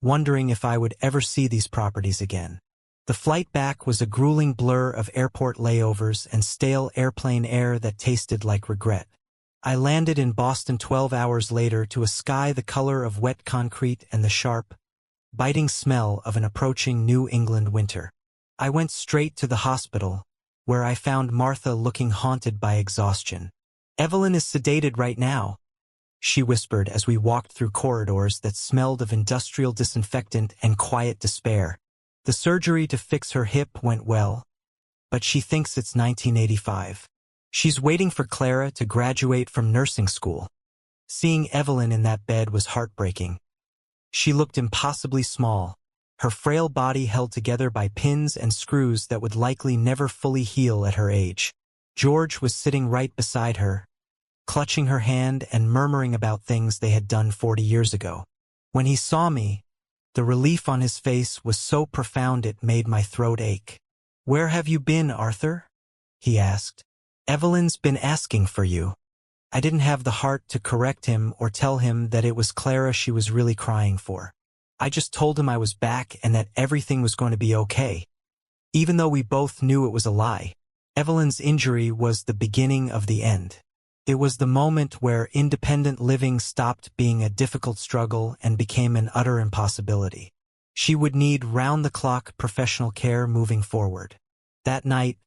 wondering if I would ever see these properties again. The flight back was a grueling blur of airport layovers and stale airplane air that tasted like regret. I landed in Boston 12 hours later to a sky the color of wet concrete and the sharp, biting smell of an approaching New England winter. I went straight to the hospital, where I found Martha looking haunted by exhaustion. "Evelyn is sedated right now," she whispered as we walked through corridors that smelled of industrial disinfectant and quiet despair. The surgery to fix her hip went well, but she thinks it's 1985. She's waiting for Clara to graduate from nursing school. Seeing Evelyn in that bed was heartbreaking. She looked impossibly small, her frail body held together by pins and screws that would likely never fully heal at her age. George was sitting right beside her, clutching her hand and murmuring about things they had done 40 years ago. When he saw me, the relief on his face was so profound it made my throat ache. "Where have you been, Arthur?" he asked. "Evelyn's been asking for you." I didn't have the heart to correct him or tell him that it was Clara she was really crying for. I just told him I was back and that everything was going to be okay. Even though we both knew it was a lie, Evelyn's injury was the beginning of the end. It was the moment where independent living stopped being a difficult struggle and became an utter impossibility. She would need round-the-clock professional care moving forward. That night,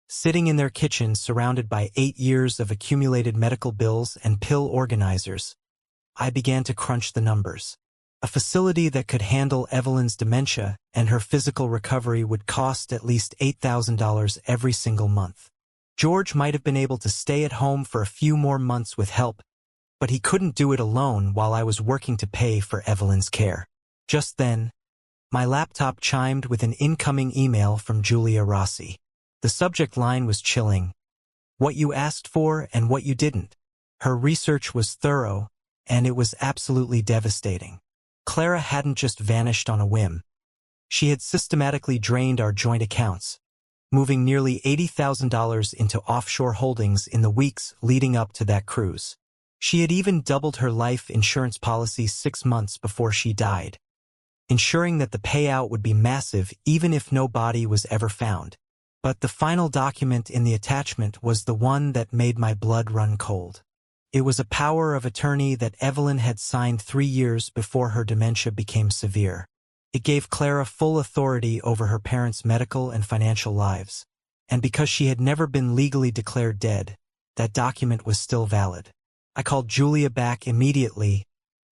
sitting in their kitchen surrounded by 8 years of accumulated medical bills and pill organizers, I began to crunch the numbers. A facility that could handle Evelyn's dementia and her physical recovery would cost at least $8,000 every single month. George might have been able to stay at home for a few more months with help, but he couldn't do it alone while I was working to pay for Evelyn's care. Just then, my laptop chimed with an incoming email from Julia Rossi. The subject line was chilling. "What you asked for and what you didn't." Her research was thorough, and it was absolutely devastating. Clara hadn't just vanished on a whim. She had systematically drained our joint accounts, moving nearly $80,000 into offshore holdings in the weeks leading up to that cruise. She had even doubled her life insurance policy 6 months before she died, ensuring that the payout would be massive even if no body was ever found. But the final document in the attachment was the one that made my blood run cold. It was a power of attorney that Evelyn had signed 3 years before her dementia became severe. It gave Clara full authority over her parents' medical and financial lives, and because she had never been legally declared dead, that document was still valid. I called Julia back immediately,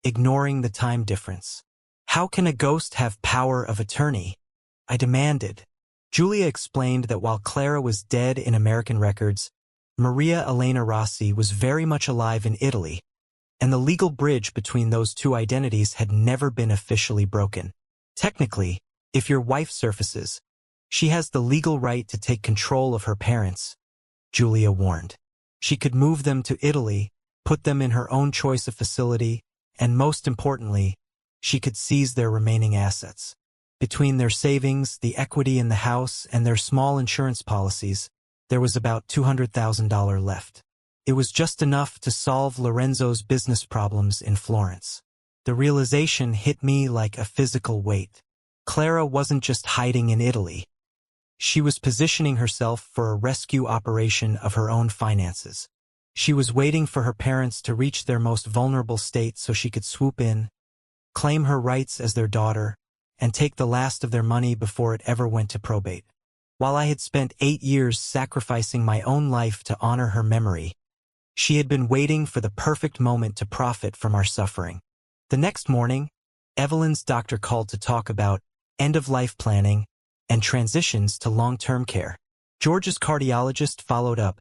ignoring the time difference. "How can a ghost have power of attorney?" I demanded. Julia explained that while Clara was dead in American records, Maria Elena Rossi was very much alive in Italy, and the legal bridge between those two identities had never been officially broken. Technically, if your wife surfaces, she has the legal right to take control of her parents, Julia warned. She could move them to Italy, put them in her own choice of facility, and most importantly, she could seize their remaining assets. Between their savings, the equity in the house, and their small insurance policies, there was about $200,000 left. It was just enough to solve Lorenzo's business problems in Florence. The realization hit me like a physical weight. Clara wasn't just hiding in Italy. She was positioning herself for a rescue operation of her own finances. She was waiting for her parents to reach their most vulnerable state so she could swoop in, claim her rights as their daughter, and take the last of their money before it ever went to probate. While I had spent 8 years sacrificing my own life to honor her memory, she had been waiting for the perfect moment to profit from our suffering. The next morning, Evelyn's doctor called to talk about end-of-life planning and transitions to long-term care. George's cardiologist followed up,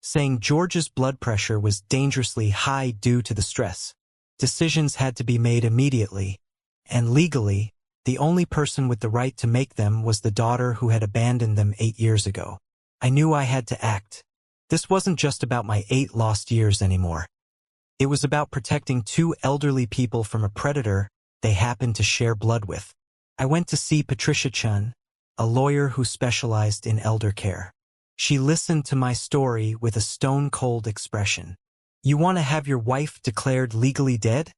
saying George's blood pressure was dangerously high due to the stress. Decisions had to be made immediately, and legally, the only person with the right to make them was the daughter who had abandoned them 8 years ago. I knew I had to act. This wasn't just about my 8 lost years anymore. It was about protecting 2 elderly people from a predator they happened to share blood with. I went to see Patricia Chun, a lawyer who specialized in elder care. She listened to my story with a stone-cold expression. "You want to have your wife declared legally dead?"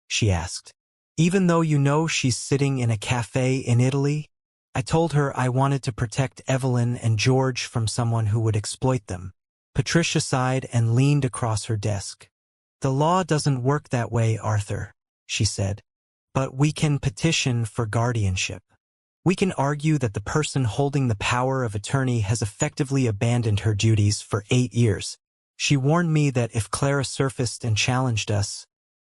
she asked. "Even though you know she's sitting in a cafe in Italy?" I told her I wanted to protect Evelyn and George from someone who would exploit them. Patricia sighed and leaned across her desk. "The law doesn't work that way, Arthur," she said. "But we can petition for guardianship. We can argue that the person holding the power of attorney has effectively abandoned her duties for 8 years. She warned me that if Clara surfaced and challenged us,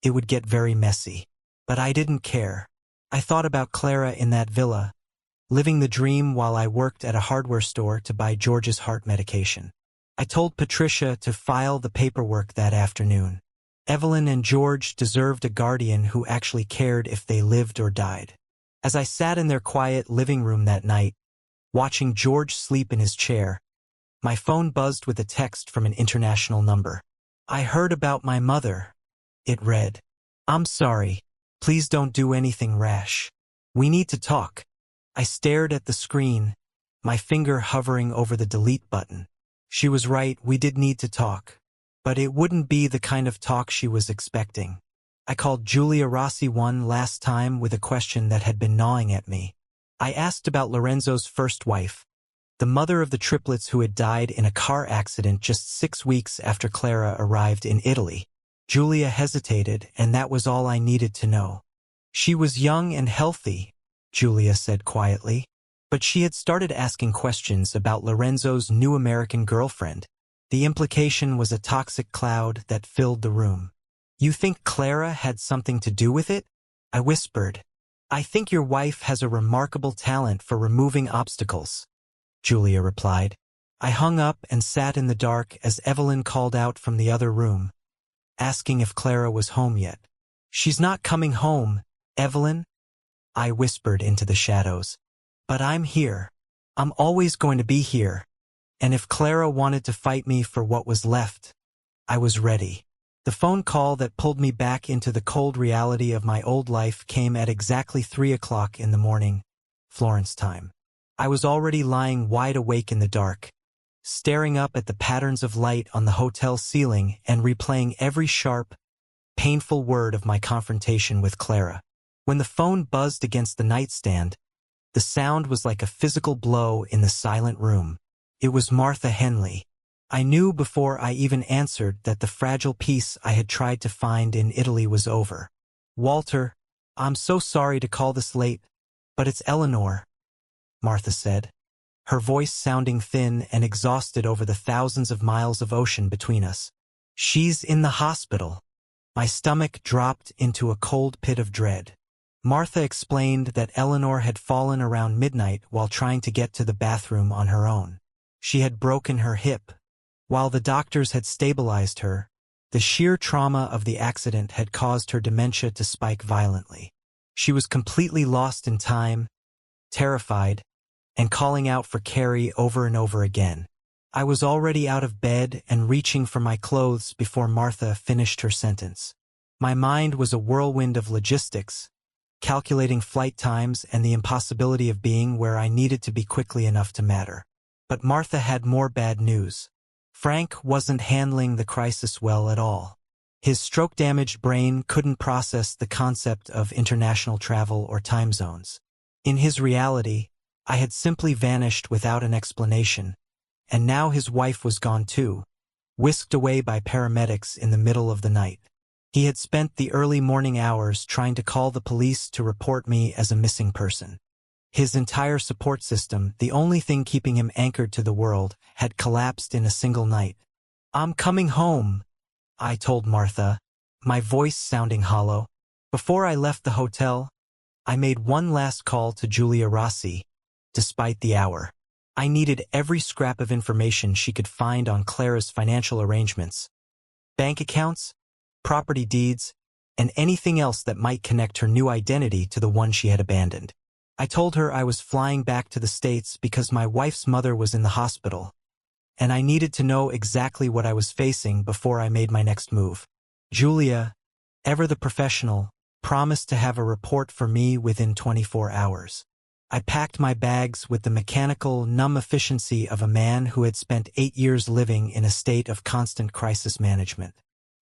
it would get very messy. But I didn't care. I thought about Clara in that villa, living the dream while I worked at a hardware store to buy George's heart medication. I told Patricia to file the paperwork that afternoon. Evelyn and George deserved a guardian who actually cared if they lived or died. As I sat in their quiet living room that night, watching George sleep in his chair, my phone buzzed with a text from an international number. "I heard about my mother," it read. "I'm sorry. Please don't do anything rash. We need to talk." I stared at the screen, my finger hovering over the delete button. She was right, we did need to talk. But it wouldn't be the kind of talk she was expecting. I called Julia Rossi one last time with a question that had been gnawing at me. I asked about Lorenzo's first wife, the mother of the triplets who had died in a car accident just 6 weeks after Clara arrived in Italy. Julia hesitated, and that was all I needed to know. "She was young and healthy," Julia said quietly. But she had started asking questions about Lorenzo's new American girlfriend. The implication was a toxic cloud that filled the room. "You think Clara had something to do with it?" I whispered. "I think your wife has a remarkable talent for removing obstacles," Julia replied. I hung up and sat in the dark as Evelyn called out from the other room, asking if Clara was home yet. "She's not coming home, Evelyn," I whispered into the shadows. "But I'm here. I'm always going to be here. And if Clara wanted to fight me for what was left, I was ready." The phone call that pulled me back into the cold reality of my old life came at exactly 3 o'clock in the morning, Florence time. I was already lying wide awake in the dark, staring up at the patterns of light on the hotel ceiling and replaying every sharp, painful word of my confrontation with Clara. When the phone buzzed against the nightstand, the sound was like a physical blow in the silent room. It was Martha Henley. I knew before I even answered that the fragile peace I had tried to find in Italy was over. "Walter, I'm so sorry to call this late, but it's Eleanor," Martha said, her voice sounding thin and exhausted over the thousands of miles of ocean between us. "She's in the hospital." My stomach dropped into a cold pit of dread. Martha explained that Eleanor had fallen around midnight while trying to get to the bathroom on her own. She had broken her hip. While the doctors had stabilized her, the sheer trauma of the accident had caused her dementia to spike violently. She was completely lost in time, terrified, and calling out for Carrie over and over again. I was already out of bed and reaching for my clothes before Martha finished her sentence. My mind was a whirlwind of logistics, calculating flight times and the impossibility of being where I needed to be quickly enough to matter. But Martha had more bad news. Frank wasn't handling the crisis well at all. His stroke-damaged brain couldn't process the concept of international travel or time zones. In his reality, I had simply vanished without an explanation, and now his wife was gone too, whisked away by paramedics in the middle of the night. He had spent the early morning hours trying to call the police to report me as a missing person. His entire support system, the only thing keeping him anchored to the world, had collapsed in a single night. "I'm coming home," I told Martha, my voice sounding hollow. Before I left the hotel, I made one last call to Julia Rossi, despite the hour. I needed every scrap of information she could find on Clara's financial arrangements, bank accounts, property deeds, and anything else that might connect her new identity to the one she had abandoned. I told her I was flying back to the States because my wife's mother was in the hospital, and I needed to know exactly what I was facing before I made my next move. Julia, ever the professional, promised to have a report for me within 24 hours. I packed my bags with the mechanical, numb efficiency of a man who had spent 8 years living in a state of constant crisis management.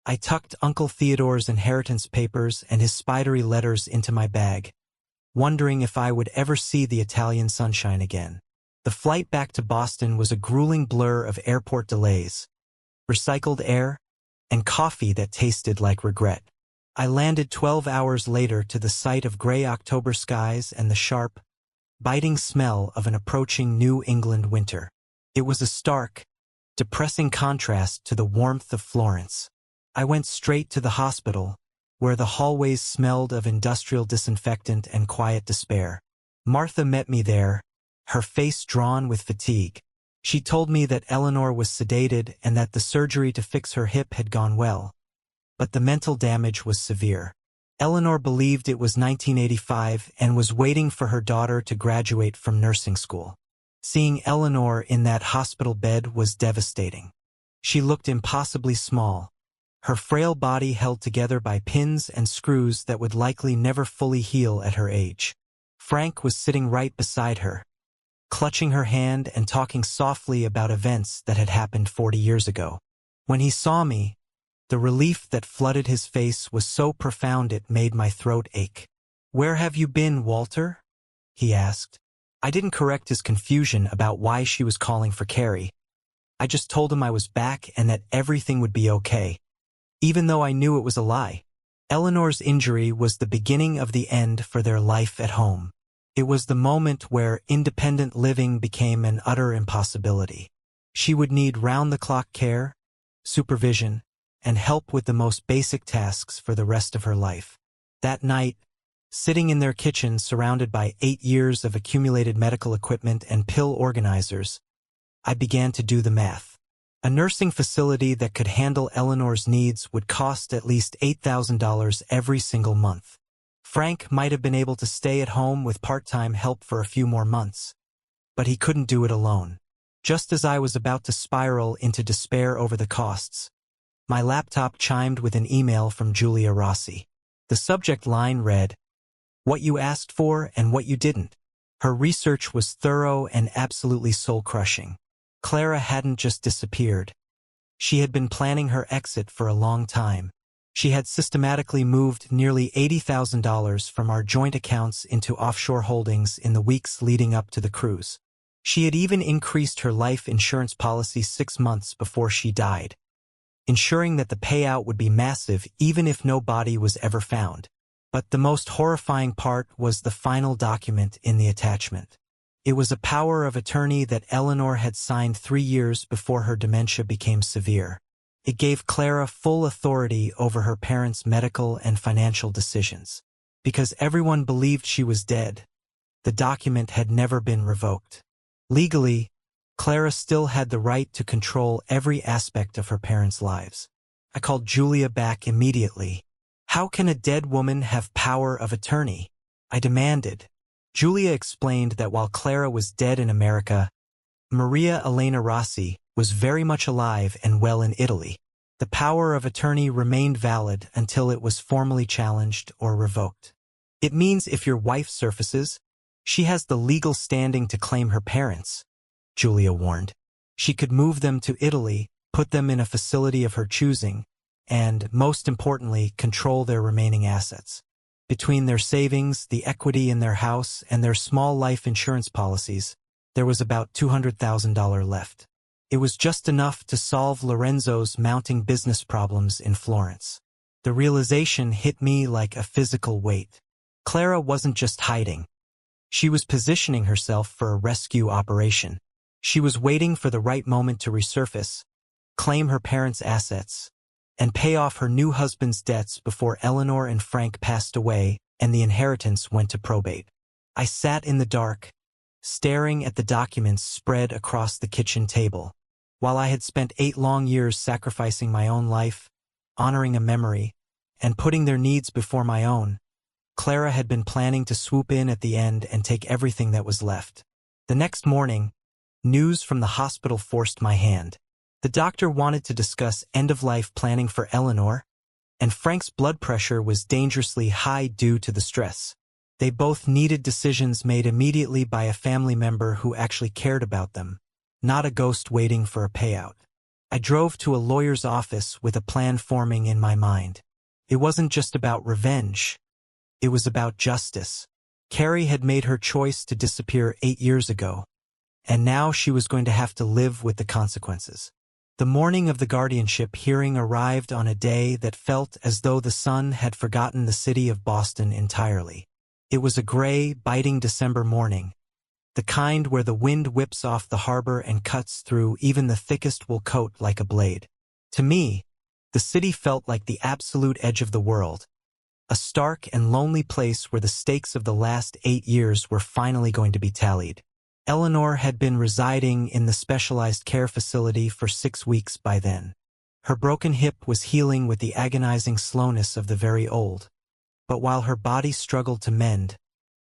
I tucked Uncle Theodore's inheritance papers and his spidery letters into my bag, wondering if I would ever see the Italian sunshine again. The flight back to Boston was a grueling blur of airport delays, recycled air, and coffee that tasted like regret. I landed 12 hours later to the sight of gray October skies and the sharp, biting smell of an approaching New England winter. It was a stark, depressing contrast to the warmth of Florence. I went straight to the hospital, where the hallways smelled of industrial disinfectant and quiet despair. Martha met me there, her face drawn with fatigue. She told me that Eleanor was sedated and that the surgery to fix her hip had gone well. But the mental damage was severe. Eleanor believed it was 1985 and was waiting for her daughter to graduate from nursing school. Seeing Eleanor in that hospital bed was devastating. She looked impossibly small, her frail body held together by pins and screws that would likely never fully heal at her age. Frank was sitting right beside her, clutching her hand and talking softly about events that had happened 40 years ago. When he saw me, the relief that flooded his face was so profound it made my throat ache. "Where have you been, Walter?" he asked. I didn't correct his confusion about why she was calling for Carrie. I just told him I was back and that everything would be okay, even though I knew it was a lie. Eleanor's injury was the beginning of the end for their life at home. It was the moment where independent living became an utter impossibility. She would need round-the-clock care, supervision, and help with the most basic tasks for the rest of her life. That night, sitting in their kitchen surrounded by 8 years of accumulated medical equipment and pill organizers, I began to do the math. A nursing facility that could handle Eleanor's needs would cost at least $8,000 every single month. Frank might have been able to stay at home with part-time help for a few more months, but he couldn't do it alone. Just as I was about to spiral into despair over the costs, my laptop chimed with an email from Julia Rossi. The subject line read, "What you asked for and what you didn't." Her research was thorough and absolutely soul-crushing. Clara hadn't just disappeared. She had been planning her exit for a long time. She had systematically moved nearly $80,000 from our joint accounts into offshore holdings in the weeks leading up to the cruise. She had even increased her life insurance policy 6 months before she died, ensuring that the payout would be massive even if no body was ever found. But the most horrifying part was the final document in the attachment. It was a power of attorney that Eleanor had signed 3 years before her dementia became severe. It gave Clara full authority over her parents' medical and financial decisions. Because everyone believed she was dead, the document had never been revoked. Legally, Clara still had the right to control every aspect of her parents' lives. I called Julia back immediately. "How can a dead woman have power of attorney?" I demanded. Julia explained that while Clara was dead in America, Maria Elena Rossi was very much alive and well in Italy. The power of attorney remained valid until it was formally challenged or revoked. "It means if your wife surfaces, she has the legal standing to claim her parents," Julia warned. She could move them to Italy, put them in a facility of her choosing, and, most importantly, control their remaining assets. Between their savings, the equity in their house, and their small life insurance policies, there was about $200,000 left. It was just enough to solve Lorenzo's mounting business problems in Florence. The realization hit me like a physical weight. Clara wasn't just hiding. She was positioning herself for a rescue operation. She was waiting for the right moment to resurface, claim her parents' assets, and pay off her new husband's debts before Eleanor and Frank passed away and the inheritance went to probate. I sat in the dark, staring at the documents spread across the kitchen table. While I had spent 8 long years sacrificing my own life, honoring a memory, and putting their needs before my own, Clara had been planning to swoop in at the end and take everything that was left. The next morning, news from the hospital forced my hand. The doctor wanted to discuss end-of-life planning for Eleanor, and Frank's blood pressure was dangerously high due to the stress. They both needed decisions made immediately by a family member who actually cared about them, not a ghost waiting for a payout. I drove to a lawyer's office with a plan forming in my mind. It wasn't just about revenge. It was about justice. Carrie had made her choice to disappear 8 years ago, and now she was going to have to live with the consequences. The morning of the guardianship hearing arrived on a day that felt as though the sun had forgotten the city of Boston entirely. It was a gray, biting December morning, the kind where the wind whips off the harbor and cuts through even the thickest wool coat like a blade. To me, the city felt like the absolute edge of the world, a stark and lonely place where the stakes of the last 8 years were finally going to be tallied. Eleanor had been residing in the specialized care facility for 6 weeks by then. Her broken hip was healing with the agonizing slowness of the very old. But while her body struggled to mend,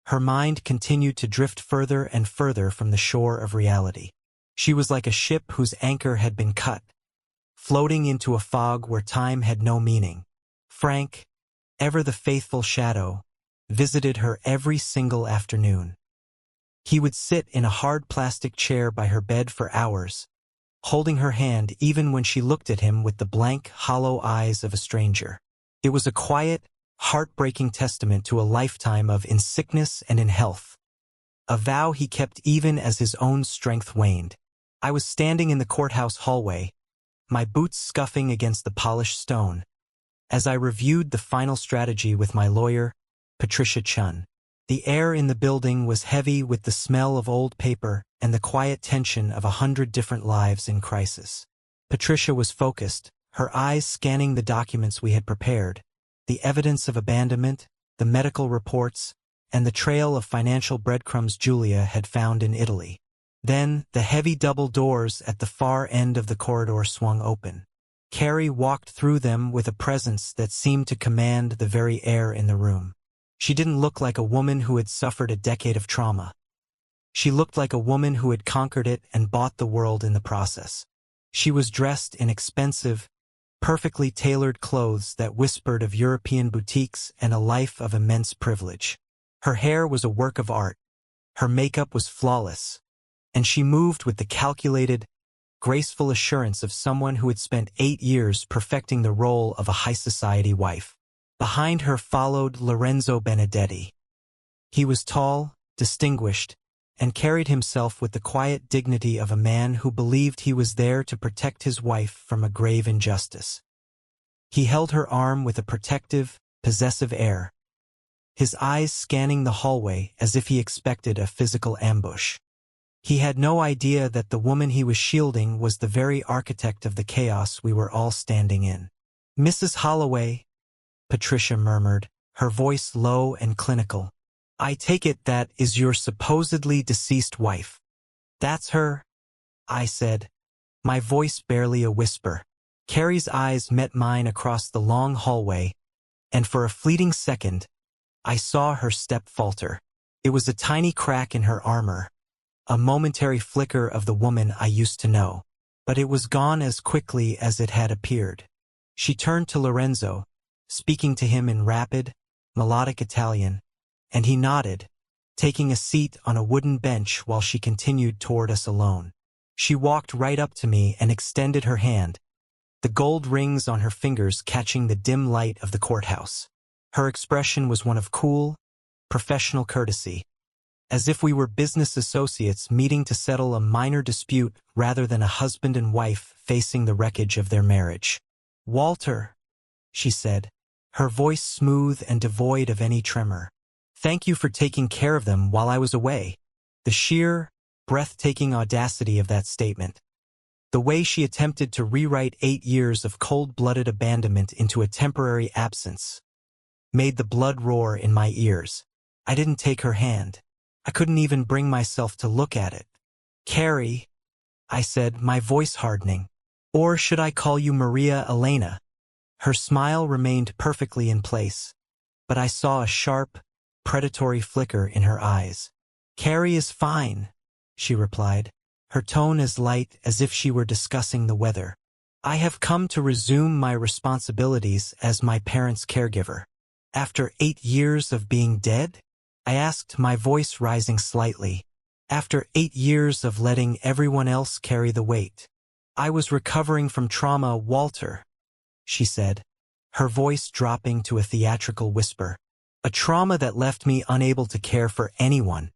her mind continued to drift further and further from the shore of reality. She was like a ship whose anchor had been cut, floating into a fog where time had no meaning. Frank, ever the faithful shadow, visited her every single afternoon. He would sit in a hard plastic chair by her bed for hours, holding her hand even when she looked at him with the blank, hollow eyes of a stranger. It was a quiet, heartbreaking testament to a lifetime of in sickness and in health, a vow he kept even as his own strength waned. I was standing in the courthouse hallway, my boots scuffing against the polished stone, as I reviewed the final strategy with my lawyer, Patricia Chun. The air in the building was heavy with the smell of old paper and the quiet tension of 100 different lives in crisis. Patricia was focused, her eyes scanning the documents we had prepared, the evidence of abandonment, the medical reports, and the trail of financial breadcrumbs Julia had found in Italy. Then, the heavy double doors at the far end of the corridor swung open. Carrie walked through them with a presence that seemed to command the very air in the room. She didn't look like a woman who had suffered a decade of trauma. She looked like a woman who had conquered it and bought the world in the process. She was dressed in expensive, perfectly tailored clothes that whispered of European boutiques and a life of immense privilege. Her hair was a work of art. Her makeup was flawless, and she moved with the calculated, graceful assurance of someone who had spent 8 years perfecting the role of a high society wife. Behind her followed Lorenzo Benedetti. He was tall, distinguished, and carried himself with the quiet dignity of a man who believed he was there to protect his wife from a grave injustice. He held her arm with a protective, possessive air, his eyes scanning the hallway as if he expected a physical ambush. He had no idea that the woman he was shielding was the very architect of the chaos we were all standing in. "Mrs. Holloway," Patricia murmured, her voice low and clinical. "I take it that is your supposedly deceased wife." "That's her," I said, my voice barely a whisper. Carrie's eyes met mine across the long hallway, and for a fleeting second, I saw her step falter. It was a tiny crack in her armor, a momentary flicker of the woman I used to know, but it was gone as quickly as it had appeared. She turned to Lorenzo, speaking to him in rapid, melodic Italian, and he nodded, taking a seat on a wooden bench while she continued toward us alone. She walked right up to me and extended her hand, the gold rings on her fingers catching the dim light of the courthouse. Her expression was one of cool, professional courtesy, as if we were business associates meeting to settle a minor dispute rather than a husband and wife facing the wreckage of their marriage. "Walter," she said, her voice smooth and devoid of any tremor. "Thank you for taking care of them while I was away." The sheer, breathtaking audacity of that statement. The way she attempted to rewrite 8 years of cold-blooded abandonment into a temporary absence made the blood roar in my ears. I didn't take her hand. I couldn't even bring myself to look at it. "Carrie," I said, my voice hardening. "Or should I call you Maria Elena?" Her smile remained perfectly in place, but I saw a sharp, predatory flicker in her eyes. "Carrie is fine," she replied, her tone as light as if she were discussing the weather. "I have come to resume my responsibilities as my parents' caregiver." "After 8 years of being dead?" I asked, my voice rising slightly. "After 8 years of letting everyone else carry the weight." "I was recovering from trauma, Walter," she said, her voice dropping to a theatrical whisper. "A trauma that left me unable to care for anyone,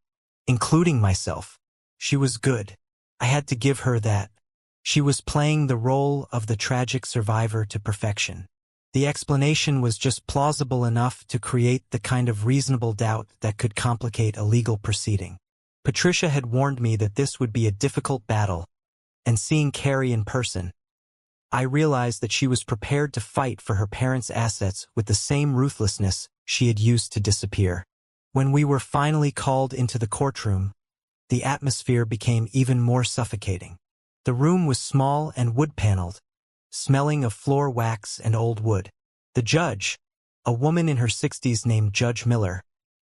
including myself." She was good. I had to give her that. She was playing the role of the tragic survivor to perfection. The explanation was just plausible enough to create the kind of reasonable doubt that could complicate a legal proceeding. Patricia had warned me that this would be a difficult battle, and seeing Carrie in person, I realized that she was prepared to fight for her parents' assets with the same ruthlessness she had used to disappear. When we were finally called into the courtroom, the atmosphere became even more suffocating. The room was small and wood-paneled, smelling of floor wax and old wood. The judge, a woman in her 60s named Judge Miller,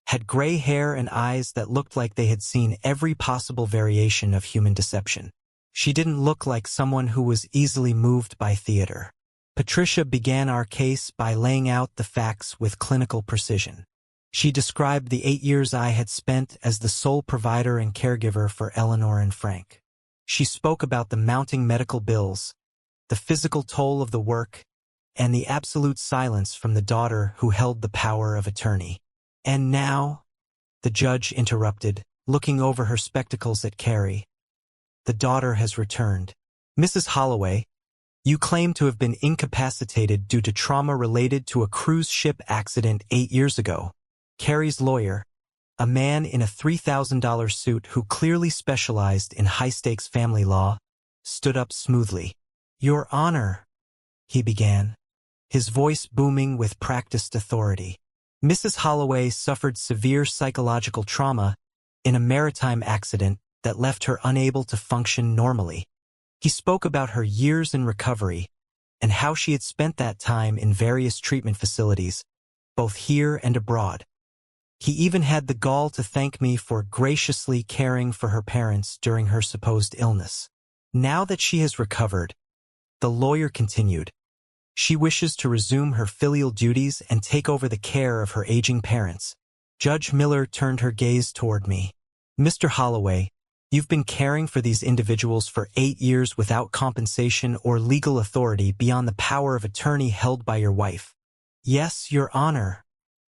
had gray hair and eyes that looked like they had seen every possible variation of human deception. She didn't look like someone who was easily moved by theater. Patricia began our case by laying out the facts with clinical precision. She described the 8 years I had spent as the sole provider and caregiver for Eleanor and Frank. She spoke about the mounting medical bills, the physical toll of the work, and the absolute silence from the daughter who held the power of attorney. "And now," the judge interrupted, looking over her spectacles at Carrie, "the daughter has returned. Mrs. Holloway, you claim to have been incapacitated due to trauma related to a cruise ship accident 8 years ago." Carrie's lawyer, a man in a $3,000 suit who clearly specialized in high-stakes family law, stood up smoothly. "Your Honor," he began, his voice booming with practiced authority. "Mrs. Holloway suffered severe psychological trauma in a maritime accident that left her unable to function normally." He spoke about her years in recovery and how she had spent that time in various treatment facilities, both here and abroad. He even had the gall to thank me for graciously caring for her parents during her supposed illness. "Now that she has recovered," the lawyer continued, "she wishes to resume her filial duties and take over the care of her aging parents." Judge Miller turned her gaze toward me. "Mr. Holloway, you've been caring for these individuals for 8 years without compensation or legal authority beyond the power of attorney held by your wife." "Yes, Your Honor,"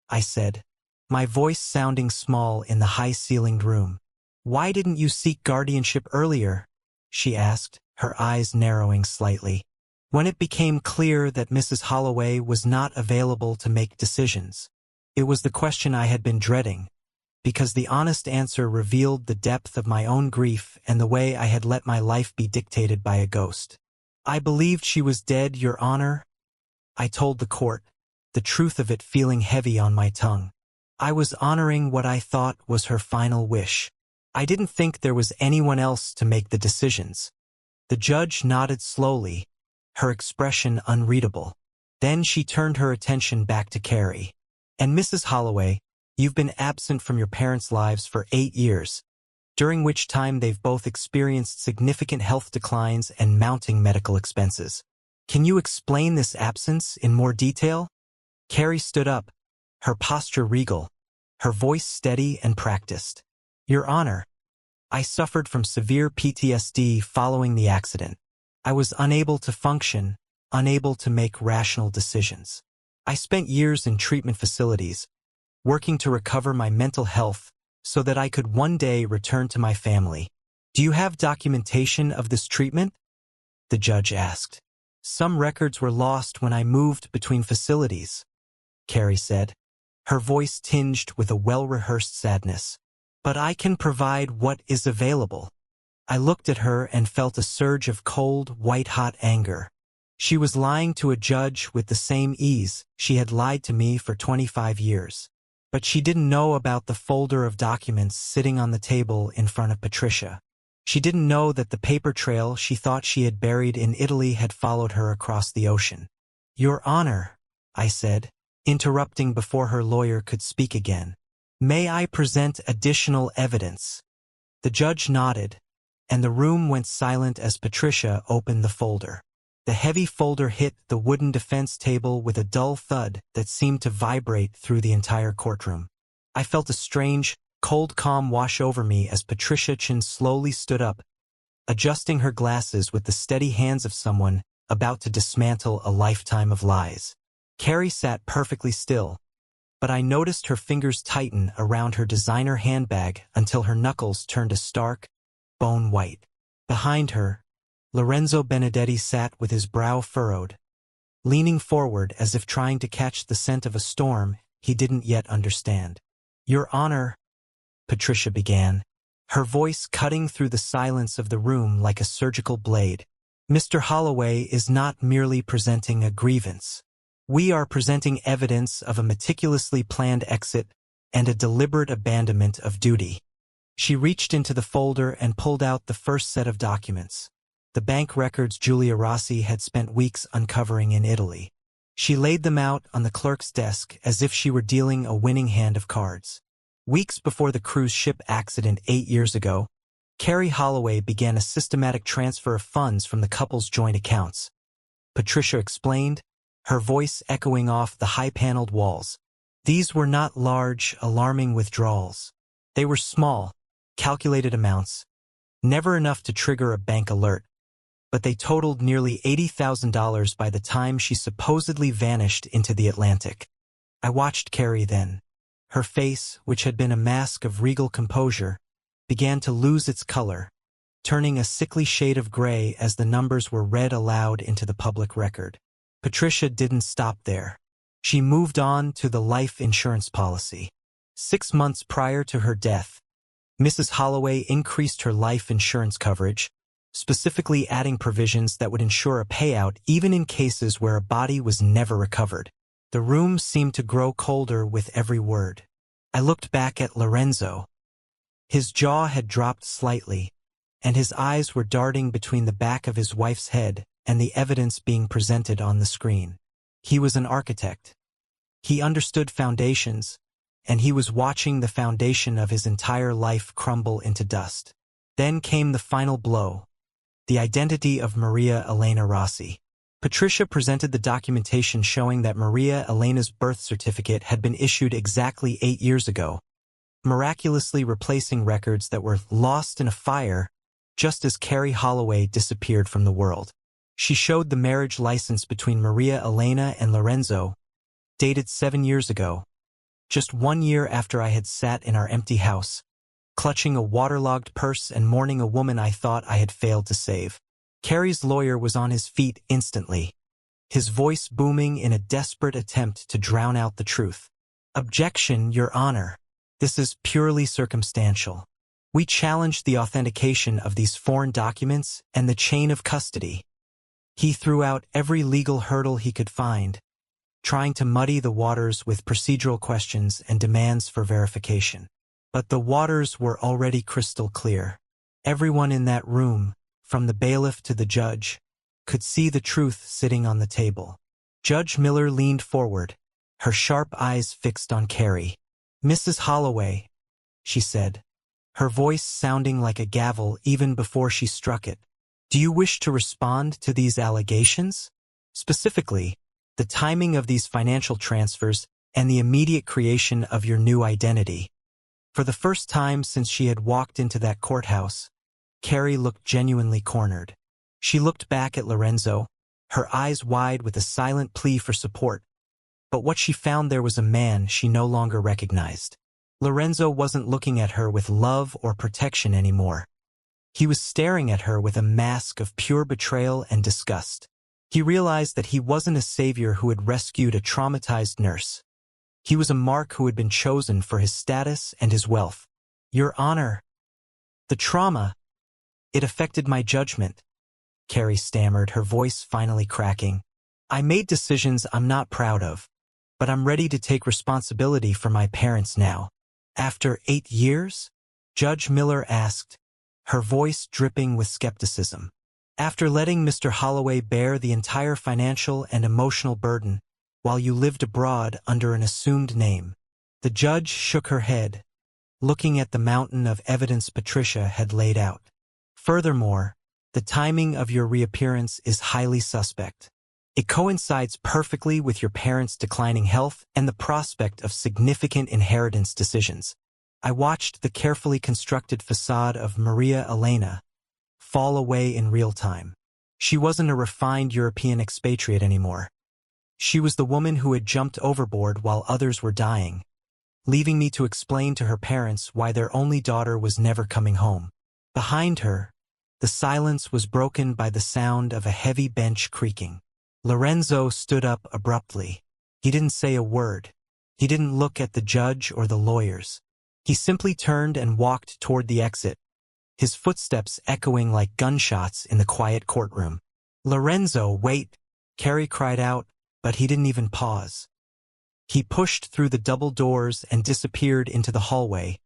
I said, my voice sounding small in the high-ceilinged room. "Why didn't you seek guardianship earlier?" she asked, her eyes narrowing slightly. "When it became clear that Mrs. Holloway was not available to make decisions." It was the question I had been dreading, because the honest answer revealed the depth of my own grief and the way I had let my life be dictated by a ghost. "I believed she was dead, Your Honor," I told the court, the truth of it feeling heavy on my tongue. "I was honoring what I thought was her final wish. I didn't think there was anyone else to make the decisions." The judge nodded slowly, her expression unreadable. Then she turned her attention back to Carrie. "And Mrs. Holloway, you've been absent from your parents' lives for 8 years, during which time they've both experienced significant health declines and mounting medical expenses. Can you explain this absence in more detail?" Carrie stood up, her posture regal, her voice steady and practiced. "Your Honor, I suffered from severe PTSD following the accident. I was unable to function, unable to make rational decisions. I spent years in treatment facilities, working to recover my mental health so that I could one day return to my family. Do you have documentation of this treatment?" the judge asked. "Some records were lost when I moved between facilities," Carrie said, her voice tinged with a well-rehearsed sadness. "But I can provide what is available." I looked at her and felt a surge of cold, white-hot anger. She was lying to a judge with the same ease she had lied to me for 25 years. But she didn't know about the folder of documents sitting on the table in front of Patricia. She didn't know that the paper trail she thought she had buried in Italy had followed her across the ocean. "Your Honor," I said, interrupting before her lawyer could speak again, "may I present additional evidence?" The judge nodded, and the room went silent as Patricia opened the folder. The heavy folder hit the wooden defense table with a dull thud that seemed to vibrate through the entire courtroom. I felt a strange, cold calm wash over me as Patricia Chin slowly stood up, adjusting her glasses with the steady hands of someone about to dismantle a lifetime of lies. Carrie sat perfectly still, but I noticed her fingers tighten around her designer handbag until her knuckles turned a stark, bone white. Behind her, Lorenzo Benedetti sat with his brow furrowed, leaning forward as if trying to catch the scent of a storm he didn't yet understand. "Your Honor," Patricia began, her voice cutting through the silence of the room like a surgical blade. Mr. Holloway is not merely presenting a grievance. We are presenting evidence of a meticulously planned exit and a deliberate abandonment of duty. She reached into the folder and pulled out the first set of documents. The bank records Julia Rossi had spent weeks uncovering in Italy. She laid them out on the clerk's desk as if she were dealing a winning hand of cards. Weeks before the cruise ship accident 8 years ago, Carrie Holloway began a systematic transfer of funds from the couple's joint accounts. Patricia explained, her voice echoing off the high-paneled walls. These were not large, alarming withdrawals. They were small, calculated amounts, never enough to trigger a bank alert, but they totaled nearly $80,000 by the time she supposedly vanished into the Atlantic. I watched Carrie then. Her face, which had been a mask of regal composure, began to lose its color, turning a sickly shade of gray as the numbers were read aloud into the public record. Patricia didn't stop there. She moved on to the life insurance policy. 6 months prior to her death, Mrs. Holloway increased her life insurance coverage, specifically adding provisions that would ensure a payout even in cases where a body was never recovered. The room seemed to grow colder with every word. I looked back at Lorenzo. His jaw had dropped slightly, and his eyes were darting between the back of his wife's head and the evidence being presented on the screen. He was an architect. He understood foundations, and he was watching the foundation of his entire life crumble into dust. Then came the final blow, the identity of Maria Elena Rossi. Patricia presented the documentation showing that Maria Elena's birth certificate had been issued exactly 8 years ago, miraculously replacing records that were lost in a fire just as Carrie Holloway disappeared from the world. She showed the marriage license between Maria Elena and Lorenzo, dated 7 years ago, just 1 year after I had sat in our empty house, clutching a waterlogged purse and mourning a woman I thought I had failed to save. Carrie's lawyer was on his feet instantly, his voice booming in a desperate attempt to drown out the truth. "Objection, Your Honor. This is purely circumstantial. We challenge the authentication of these foreign documents and the chain of custody." He threw out every legal hurdle he could find, trying to muddy the waters with procedural questions and demands for verification. But the waters were already crystal clear. Everyone in that room, from the bailiff to the judge, could see the truth sitting on the table. Judge Miller leaned forward, her sharp eyes fixed on Carrie. "Mrs. Holloway," she said, her voice sounding like a gavel even before she struck it. "Do you wish to respond to these allegations? Specifically, the timing of these financial transfers and the immediate creation of your new identity." For the first time since she had walked into that courthouse, Carrie looked genuinely cornered. She looked back at Lorenzo, her eyes wide with a silent plea for support. But what she found there was a man she no longer recognized. Lorenzo wasn't looking at her with love or protection anymore. He was staring at her with a mask of pure betrayal and disgust. He realized that he wasn't a savior who had rescued a traumatized nurse. He was a mark who had been chosen for his status and his wealth. "Your Honor, the trauma, it affected my judgment," Carrie stammered, her voice finally cracking. "I made decisions I'm not proud of, but I'm ready to take responsibility for my parents now." "After 8 years?" Judge Miller asked, her voice dripping with skepticism. "After letting Mr. Holloway bear the entire financial and emotional burden while you lived abroad under an assumed name." The judge shook her head, looking at the mountain of evidence Patricia had laid out. "Furthermore, the timing of your reappearance is highly suspect. It coincides perfectly with your parents' declining health and the prospect of significant inheritance decisions." I watched the carefully constructed facade of Maria Elena fall away in real time. She wasn't a refined European expatriate anymore. She was the woman who had jumped overboard while others were dying, leaving me to explain to her parents why their only daughter was never coming home. Behind her, the silence was broken by the sound of a heavy bench creaking. Lorenzo stood up abruptly. He didn't say a word. He didn't look at the judge or the lawyers. He simply turned and walked toward the exit, his footsteps echoing like gunshots in the quiet courtroom. "Lorenzo, wait!" Carrie cried out, but he didn't even pause. He pushed through the double doors and disappeared into the hallway,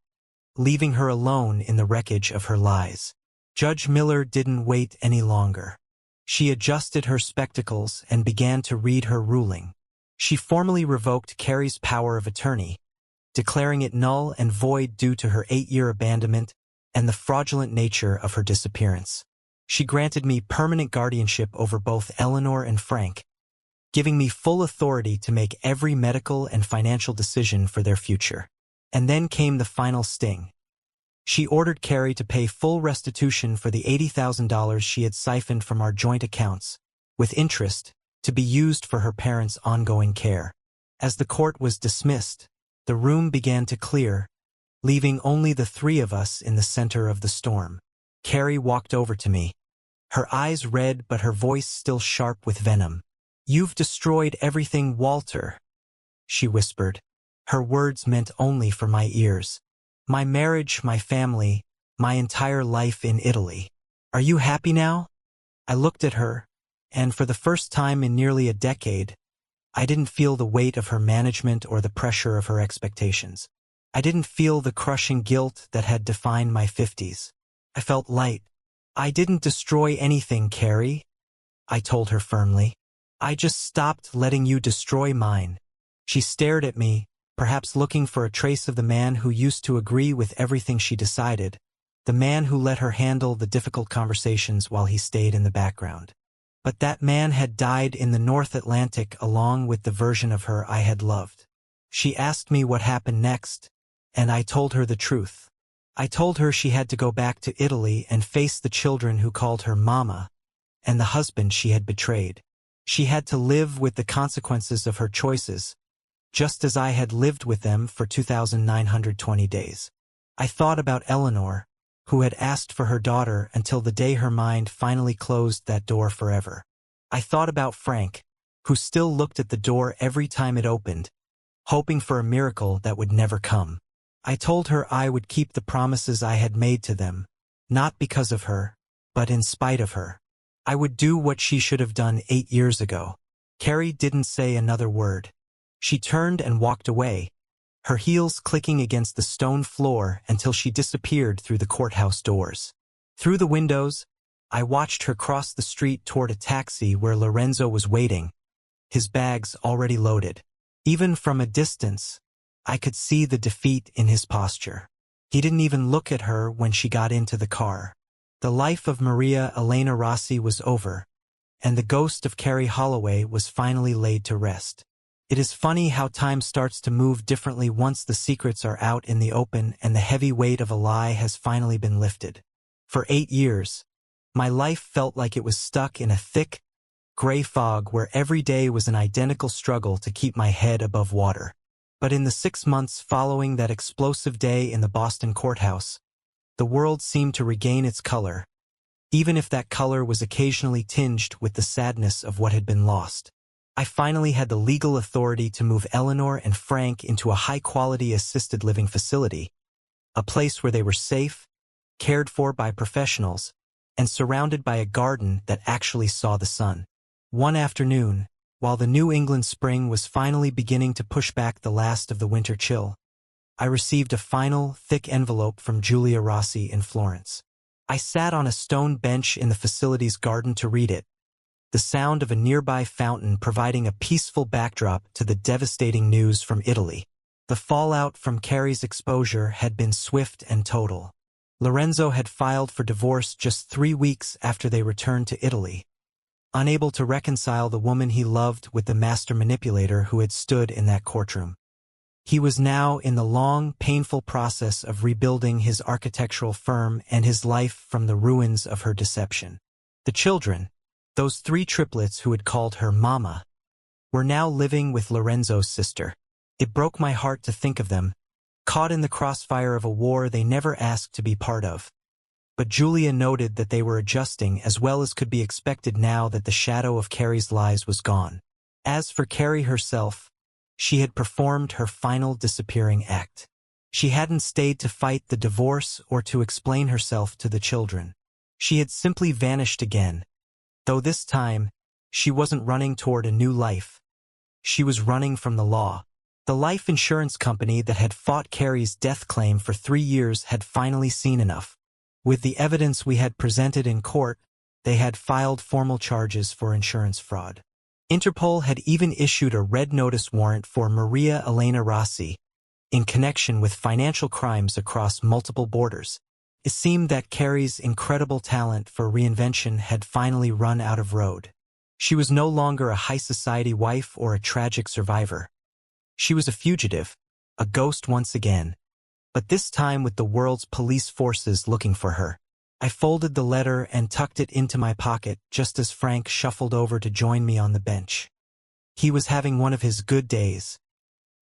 leaving her alone in the wreckage of her lies. Judge Miller didn't wait any longer. She adjusted her spectacles and began to read her ruling. She formally revoked Carrie's power of attorney, declaring it null and void due to her 8-year abandonment and the fraudulent nature of her disappearance. She granted me permanent guardianship over both Eleanor and Frank, giving me full authority to make every medical and financial decision for their future. And then came the final sting. She ordered Carrie to pay full restitution for the $80,000 she had siphoned from our joint accounts, with interest, to be used for her parents' ongoing care. As the court was dismissed, the room began to clear, leaving only the three of us in the center of the storm. Carrie walked over to me, her eyes red but her voice still sharp with venom. "You've destroyed everything, Walter," she whispered. Her words meant only for my ears. "My marriage, my family, my entire life in Italy. Are you happy now?" I looked at her, and for the first time in nearly a decade, I didn't feel the weight of her management or the pressure of her expectations. I didn't feel the crushing guilt that had defined my 50s. I felt light. "I didn't destroy anything, Carrie," I told her firmly. "I just stopped letting you destroy mine." She stared at me, perhaps looking for a trace of the man who used to agree with everything she decided, the man who let her handle the difficult conversations while he stayed in the background. But that man had died in the North Atlantic along with the version of her I had loved. She asked me what happened next, and I told her the truth. I told her she had to go back to Italy and face the children who called her Mama, and the husband she had betrayed. She had to live with the consequences of her choices, just as I had lived with them for 2,920 days. I thought about Eleanor, who had asked for her daughter until the day her mind finally closed that door forever. I thought about Frank, who still looked at the door every time it opened, hoping for a miracle that would never come. I told her I would keep the promises I had made to them, not because of her, but in spite of her. I would do what she should have done 8 years ago. Carrie didn't say another word. She turned and walked away, her heels clicking against the stone floor until she disappeared through the courthouse doors. Through the windows, I watched her cross the street toward a taxi where Lorenzo was waiting, his bags already loaded. Even from a distance, I could see the defeat in his posture. He didn't even look at her when she got into the car. The life of Maria Elena Rossi was over, and the ghost of Carrie Holloway was finally laid to rest. It is funny how time starts to move differently once the secrets are out in the open and the heavy weight of a lie has finally been lifted. For 8 years, my life felt like it was stuck in a thick, gray fog where every day was an identical struggle to keep my head above water. But in the 6 months following that explosive day in the Boston courthouse, the world seemed to regain its color, even if that color was occasionally tinged with the sadness of what had been lost. I finally had the legal authority to move Eleanor and Frank into a high-quality assisted living facility, a place where they were safe, cared for by professionals, and surrounded by a garden that actually saw the sun. One afternoon, while the New England spring was finally beginning to push back the last of the winter chill, I received a final, thick envelope from Julia Rossi in Florence. I sat on a stone bench in the facility's garden to read it, the sound of a nearby fountain providing a peaceful backdrop to the devastating news from Italy. The fallout from Carrie's exposure had been swift and total. Lorenzo had filed for divorce just 3 weeks after they returned to Italy, unable to reconcile the woman he loved with the master manipulator who had stood in that courtroom. He was now in the long, painful process of rebuilding his architectural firm and his life from the ruins of her deception. The children, those 3 triplets who had called her Mama, were now living with Lorenzo's sister. It broke my heart to think of them, caught in the crossfire of a war they never asked to be part of. But Julia noted that they were adjusting as well as could be expected now that the shadow of Carrie's lies was gone. As for Carrie herself, she had performed her final disappearing act. She hadn't stayed to fight the divorce or to explain herself to the children. She had simply vanished again, though this time, she wasn't running toward a new life. She was running from the law. The life insurance company that had fought Carrie's death claim for 3 years had finally seen enough. With the evidence we had presented in court, they had filed formal charges for insurance fraud. Interpol had even issued a red notice warrant for Maria Elena Rossi in connection with financial crimes across multiple borders. It seemed that Carrie's incredible talent for reinvention had finally run out of road. She was no longer a high society wife or a tragic survivor. She was a fugitive, a ghost once again, but this time with the world's police forces looking for her. I folded the letter and tucked it into my pocket just as Frank shuffled over to join me on the bench. He was having one of his good days.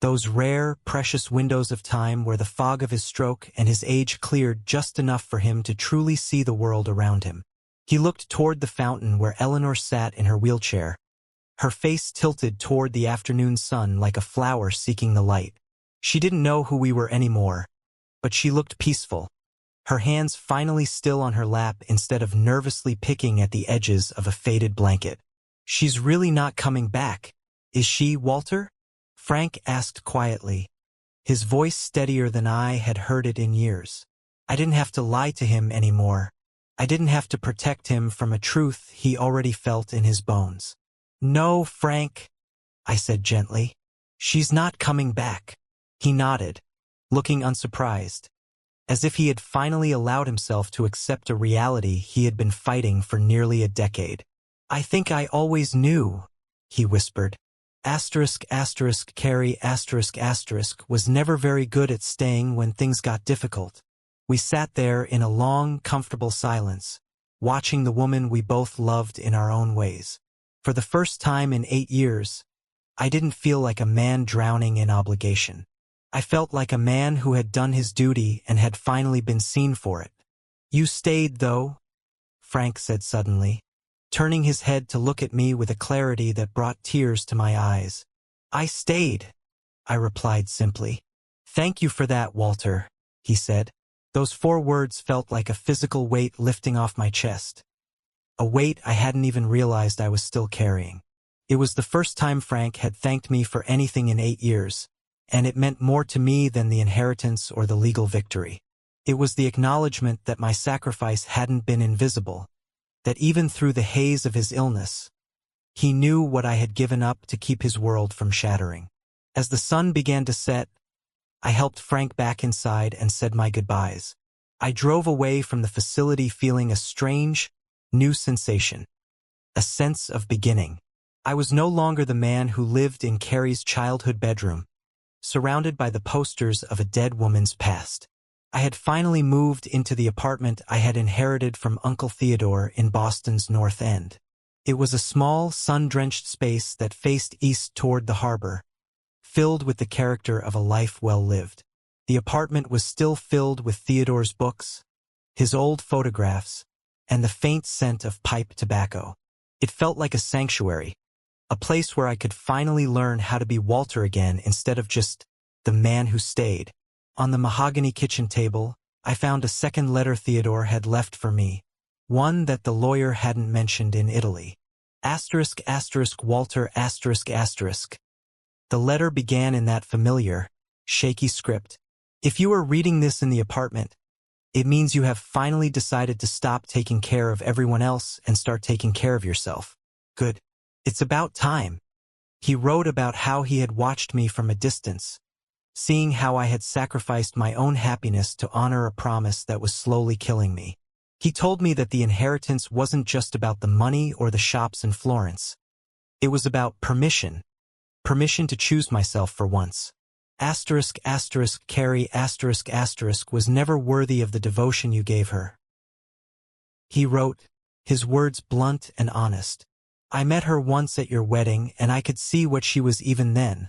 Those rare, precious windows of time where the fog of his stroke and his age cleared just enough for him to truly see the world around him. He looked toward the fountain where Eleanor sat in her wheelchair, her face tilted toward the afternoon sun like a flower seeking the light. She didn't know who we were anymore, but she looked peaceful, her hands finally still on her lap instead of nervously picking at the edges of a faded blanket. "She's really not coming back, is she, Walter?" Frank asked quietly, his voice steadier than I had heard it in years. I didn't have to lie to him anymore. I didn't have to protect him from a truth he already felt in his bones. "No, Frank," I said gently. "She's not coming back." He nodded, looking unsurprised, as if he had finally allowed himself to accept a reality he had been fighting for nearly a decade. "I think I always knew," he whispered. Carrie was never very good at staying when things got difficult. We sat there in a long, comfortable silence, watching the woman we both loved in our own ways. For the first time in 8 years, I didn't feel like a man drowning in obligation. I felt like a man who had done his duty and had finally been seen for it. "You stayed, though," Frank said suddenly, turning his head to look at me with a clarity that brought tears to my eyes. "I stayed," I replied simply. "Thank you for that, Walter," he said. Those 4 words felt like a physical weight lifting off my chest, a weight I hadn't even realized I was still carrying. It was the first time Frank had thanked me for anything in 8 years, and it meant more to me than the inheritance or the legal victory. It was the acknowledgement that my sacrifice hadn't been invisible, that even through the haze of his illness, he knew what I had given up to keep his world from shattering. As the sun began to set, I helped Frank back inside and said my goodbyes. I drove away from the facility feeling a strange, new sensation, a sense of beginning. I was no longer the man who lived in Carrie's childhood bedroom, surrounded by the posters of a dead woman's past. I had finally moved into the apartment I had inherited from Uncle Theodore in Boston's North End. It was a small, sun-drenched space that faced east toward the harbor, filled with the character of a life well lived. The apartment was still filled with Theodore's books, his old photographs, and the faint scent of pipe tobacco. It felt like a sanctuary, a place where I could finally learn how to be Walter again instead of just the man who stayed. On the mahogany kitchen table, I found a second letter Theodore had left for me, one that the lawyer hadn't mentioned in Italy. Walter. The letter began in that familiar, shaky script. "If you are reading this in the apartment, it means you have finally decided to stop taking care of everyone else and start taking care of yourself. Good. It's about time." He wrote about how he had watched me from a distance, seeing how I had sacrificed my own happiness to honor a promise that was slowly killing me. He told me that the inheritance wasn't just about the money or the shops in Florence. It was about permission to choose myself for once. Carrie was never worthy of the devotion you gave her. He wrote, his words blunt and honest. "I met her once at your wedding and I could see what she was even then.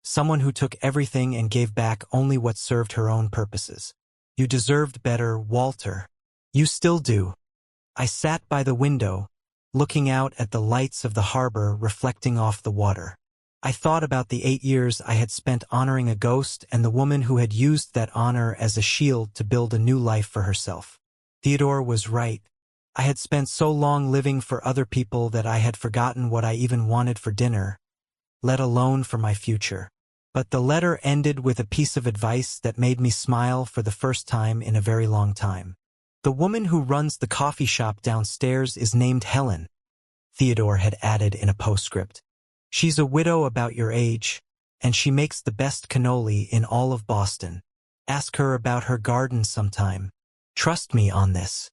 Someone who took everything and gave back only what served her own purposes. You deserved better, Walter. You still do." I sat by the window, looking out at the lights of the harbor reflecting off the water. I thought about the 8 years I had spent honoring a ghost and the woman who had used that honor as a shield to build a new life for herself. Theodore was right. I had spent so long living for other people that I had forgotten what I even wanted for dinner, let alone for my future. But the letter ended with a piece of advice that made me smile for the first time in a very long time. The woman who runs the coffee shop downstairs is named Helen, Theodore had added in a postscript. She's a widow about your age, and she makes the best cannoli in all of Boston. Ask her about her garden sometime. Trust me on this.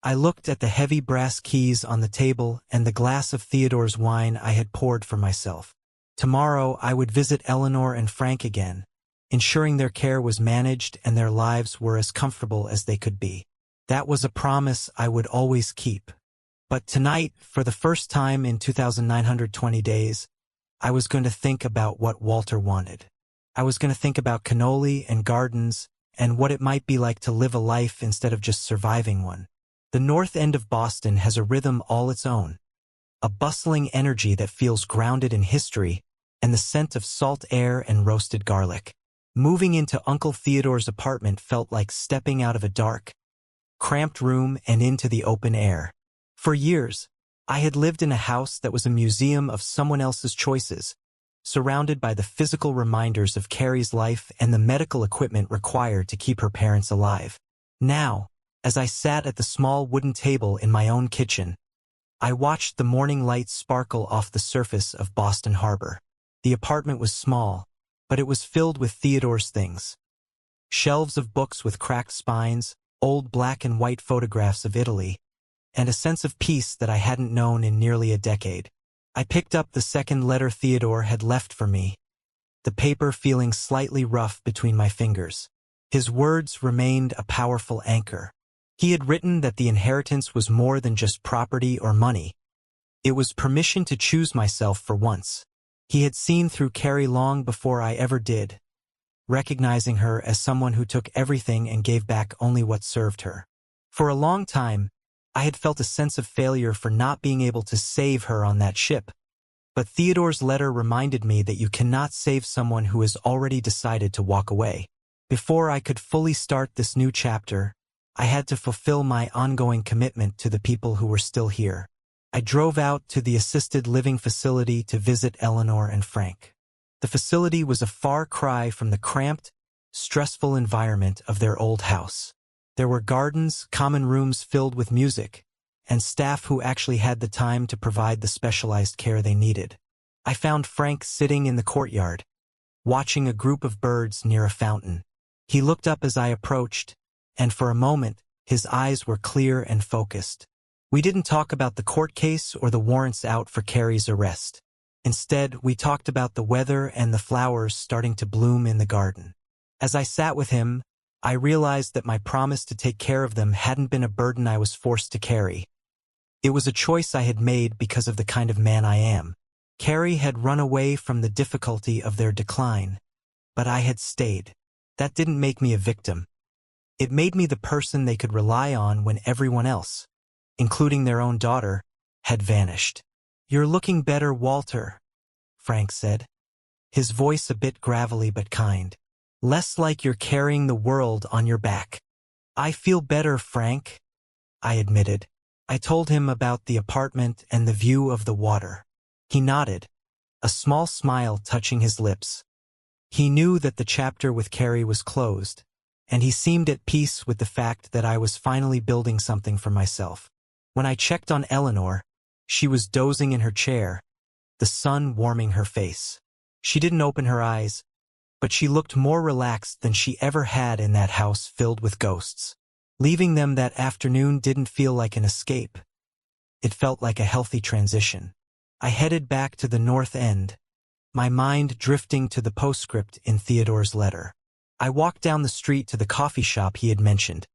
I looked at the heavy brass keys on the table and the glass of Theodore's wine I had poured for myself. Tomorrow I would visit Eleanor and Frank again, ensuring their care was managed and their lives were as comfortable as they could be. That was a promise I would always keep. But tonight, for the first time in 2,920 days, I was going to think about what Walter wanted. I was going to think about cannoli and gardens and what it might be like to live a life instead of just surviving one. The north end of Boston has a rhythm all its own, a bustling energy that feels grounded in history and the scent of salt air and roasted garlic. Moving into Uncle Theodore's apartment felt like stepping out of a dark, cramped room and into the open air. For years, I had lived in a house that was a museum of someone else's choices, surrounded by the physical reminders of Carrie's life and the medical equipment required to keep her parents alive. Now, as I sat at the small wooden table in my own kitchen, I watched the morning light sparkle off the surface of Boston Harbor. The apartment was small, but it was filled with Theodore's things. Shelves of books with cracked spines, old black and white photographs of Italy, and a sense of peace that I hadn't known in nearly a decade. I picked up the second letter Theodore had left for me, the paper feeling slightly rough between my fingers. His words remained a powerful anchor. He had written that the inheritance was more than just property or money. It was permission to choose myself for once. He had seen through Carrie long before I ever did, recognizing her as someone who took everything and gave back only what served her. For a long time, I had felt a sense of failure for not being able to save her on that ship. But Theodore's letter reminded me that you cannot save someone who has already decided to walk away. Before I could fully start this new chapter, I had to fulfill my ongoing commitment to the people who were still here. I drove out to the assisted living facility to visit Eleanor and Frank. The facility was a far cry from the cramped, stressful environment of their old house. There were gardens, common rooms filled with music, and staff who actually had the time to provide the specialized care they needed. I found Frank sitting in the courtyard, watching a group of birds near a fountain. He looked up as I approached, and for a moment, his eyes were clear and focused. We didn't talk about the court case or the warrants out for Carrie's arrest. Instead, we talked about the weather and the flowers starting to bloom in the garden. As I sat with him, I realized that my promise to take care of them hadn't been a burden I was forced to carry. It was a choice I had made because of the kind of man I am. Carrie had run away from the difficulty of their decline, but I had stayed. That didn't make me a victim. It made me the person they could rely on when everyone else, including their own daughter, had vanished. "You're looking better, Walter," Frank said, his voice a bit gravelly but kind. "Less like you're carrying the world on your back." "I feel better, Frank," I admitted. I told him about the apartment and the view of the water. He nodded, a small smile touching his lips. He knew that the chapter with Carrie was closed, and he seemed at peace with the fact that I was finally building something for myself. When I checked on Eleanor, she was dozing in her chair, the sun warming her face. She didn't open her eyes, but she looked more relaxed than she ever had in that house filled with ghosts. Leaving them that afternoon didn't feel like an escape. It felt like a healthy transition. I headed back to the North End, my mind drifting to the postscript in Theodore's letter. I walked down the street to the coffee shop he had mentioned.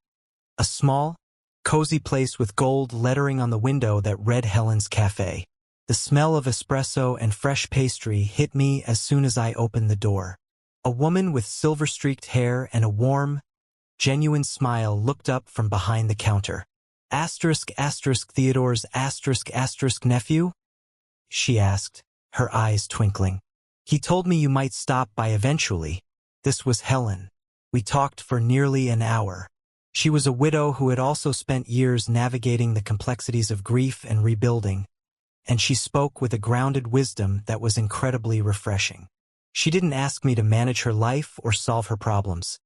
A small, cozy place with gold lettering on the window that read Helen's Cafe. The smell of espresso and fresh pastry hit me as soon as I opened the door. A woman with silver-streaked hair and a warm, genuine smile looked up from behind the counter. Theodore's nephew?" she asked, her eyes twinkling. He told me you might stop by eventually. This was Helen. We talked for nearly an hour. She was a widow who had also spent years navigating the complexities of grief and rebuilding, and she spoke with a grounded wisdom that was incredibly refreshing. She didn't ask me to manage her life or solve her problems.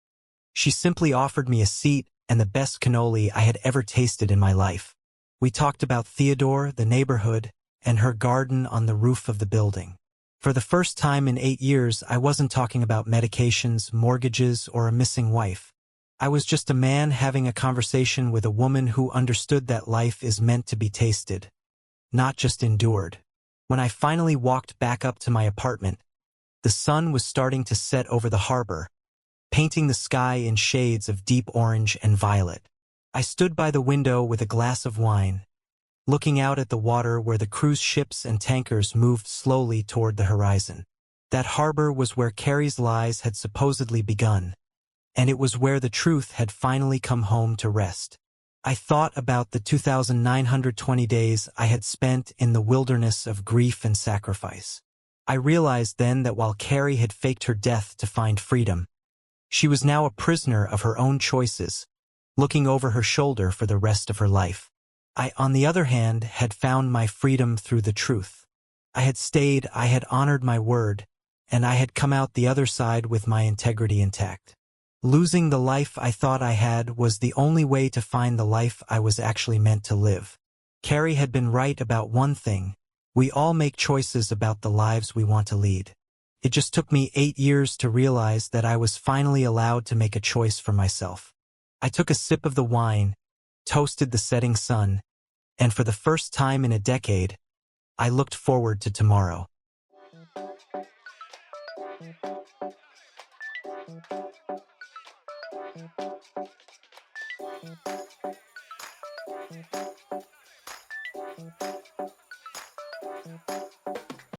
She simply offered me a seat and the best cannoli I had ever tasted in my life. We talked about Theodore, the neighborhood, and her garden on the roof of the building. For the first time in 8 years, I wasn't talking about medications, mortgages, or a missing wife. I was just a man having a conversation with a woman who understood that life is meant to be tasted, not just endured. When I finally walked back up to my apartment, the sun was starting to set over the harbor, painting the sky in shades of deep orange and violet. I stood by the window with a glass of wine, looking out at the water where the cruise ships and tankers moved slowly toward the horizon. That harbor was where Carrie's lies had supposedly begun, and it was where the truth had finally come home to rest. I thought about the 2,920 days I had spent in the wilderness of grief and sacrifice. I realized then that while Carrie had faked her death to find freedom, she was now a prisoner of her own choices, looking over her shoulder for the rest of her life. I, on the other hand, had found my freedom through the truth. I had stayed, I had honored my word, and I had come out the other side with my integrity intact. Losing the life I thought I had was the only way to find the life I was actually meant to live. Carrie had been right about one thing. We all make choices about the lives we want to lead. It just took me 8 years to realize that I was finally allowed to make a choice for myself. I took a sip of the wine, toasted the setting sun, and for the first time in a decade, I looked forward to tomorrow.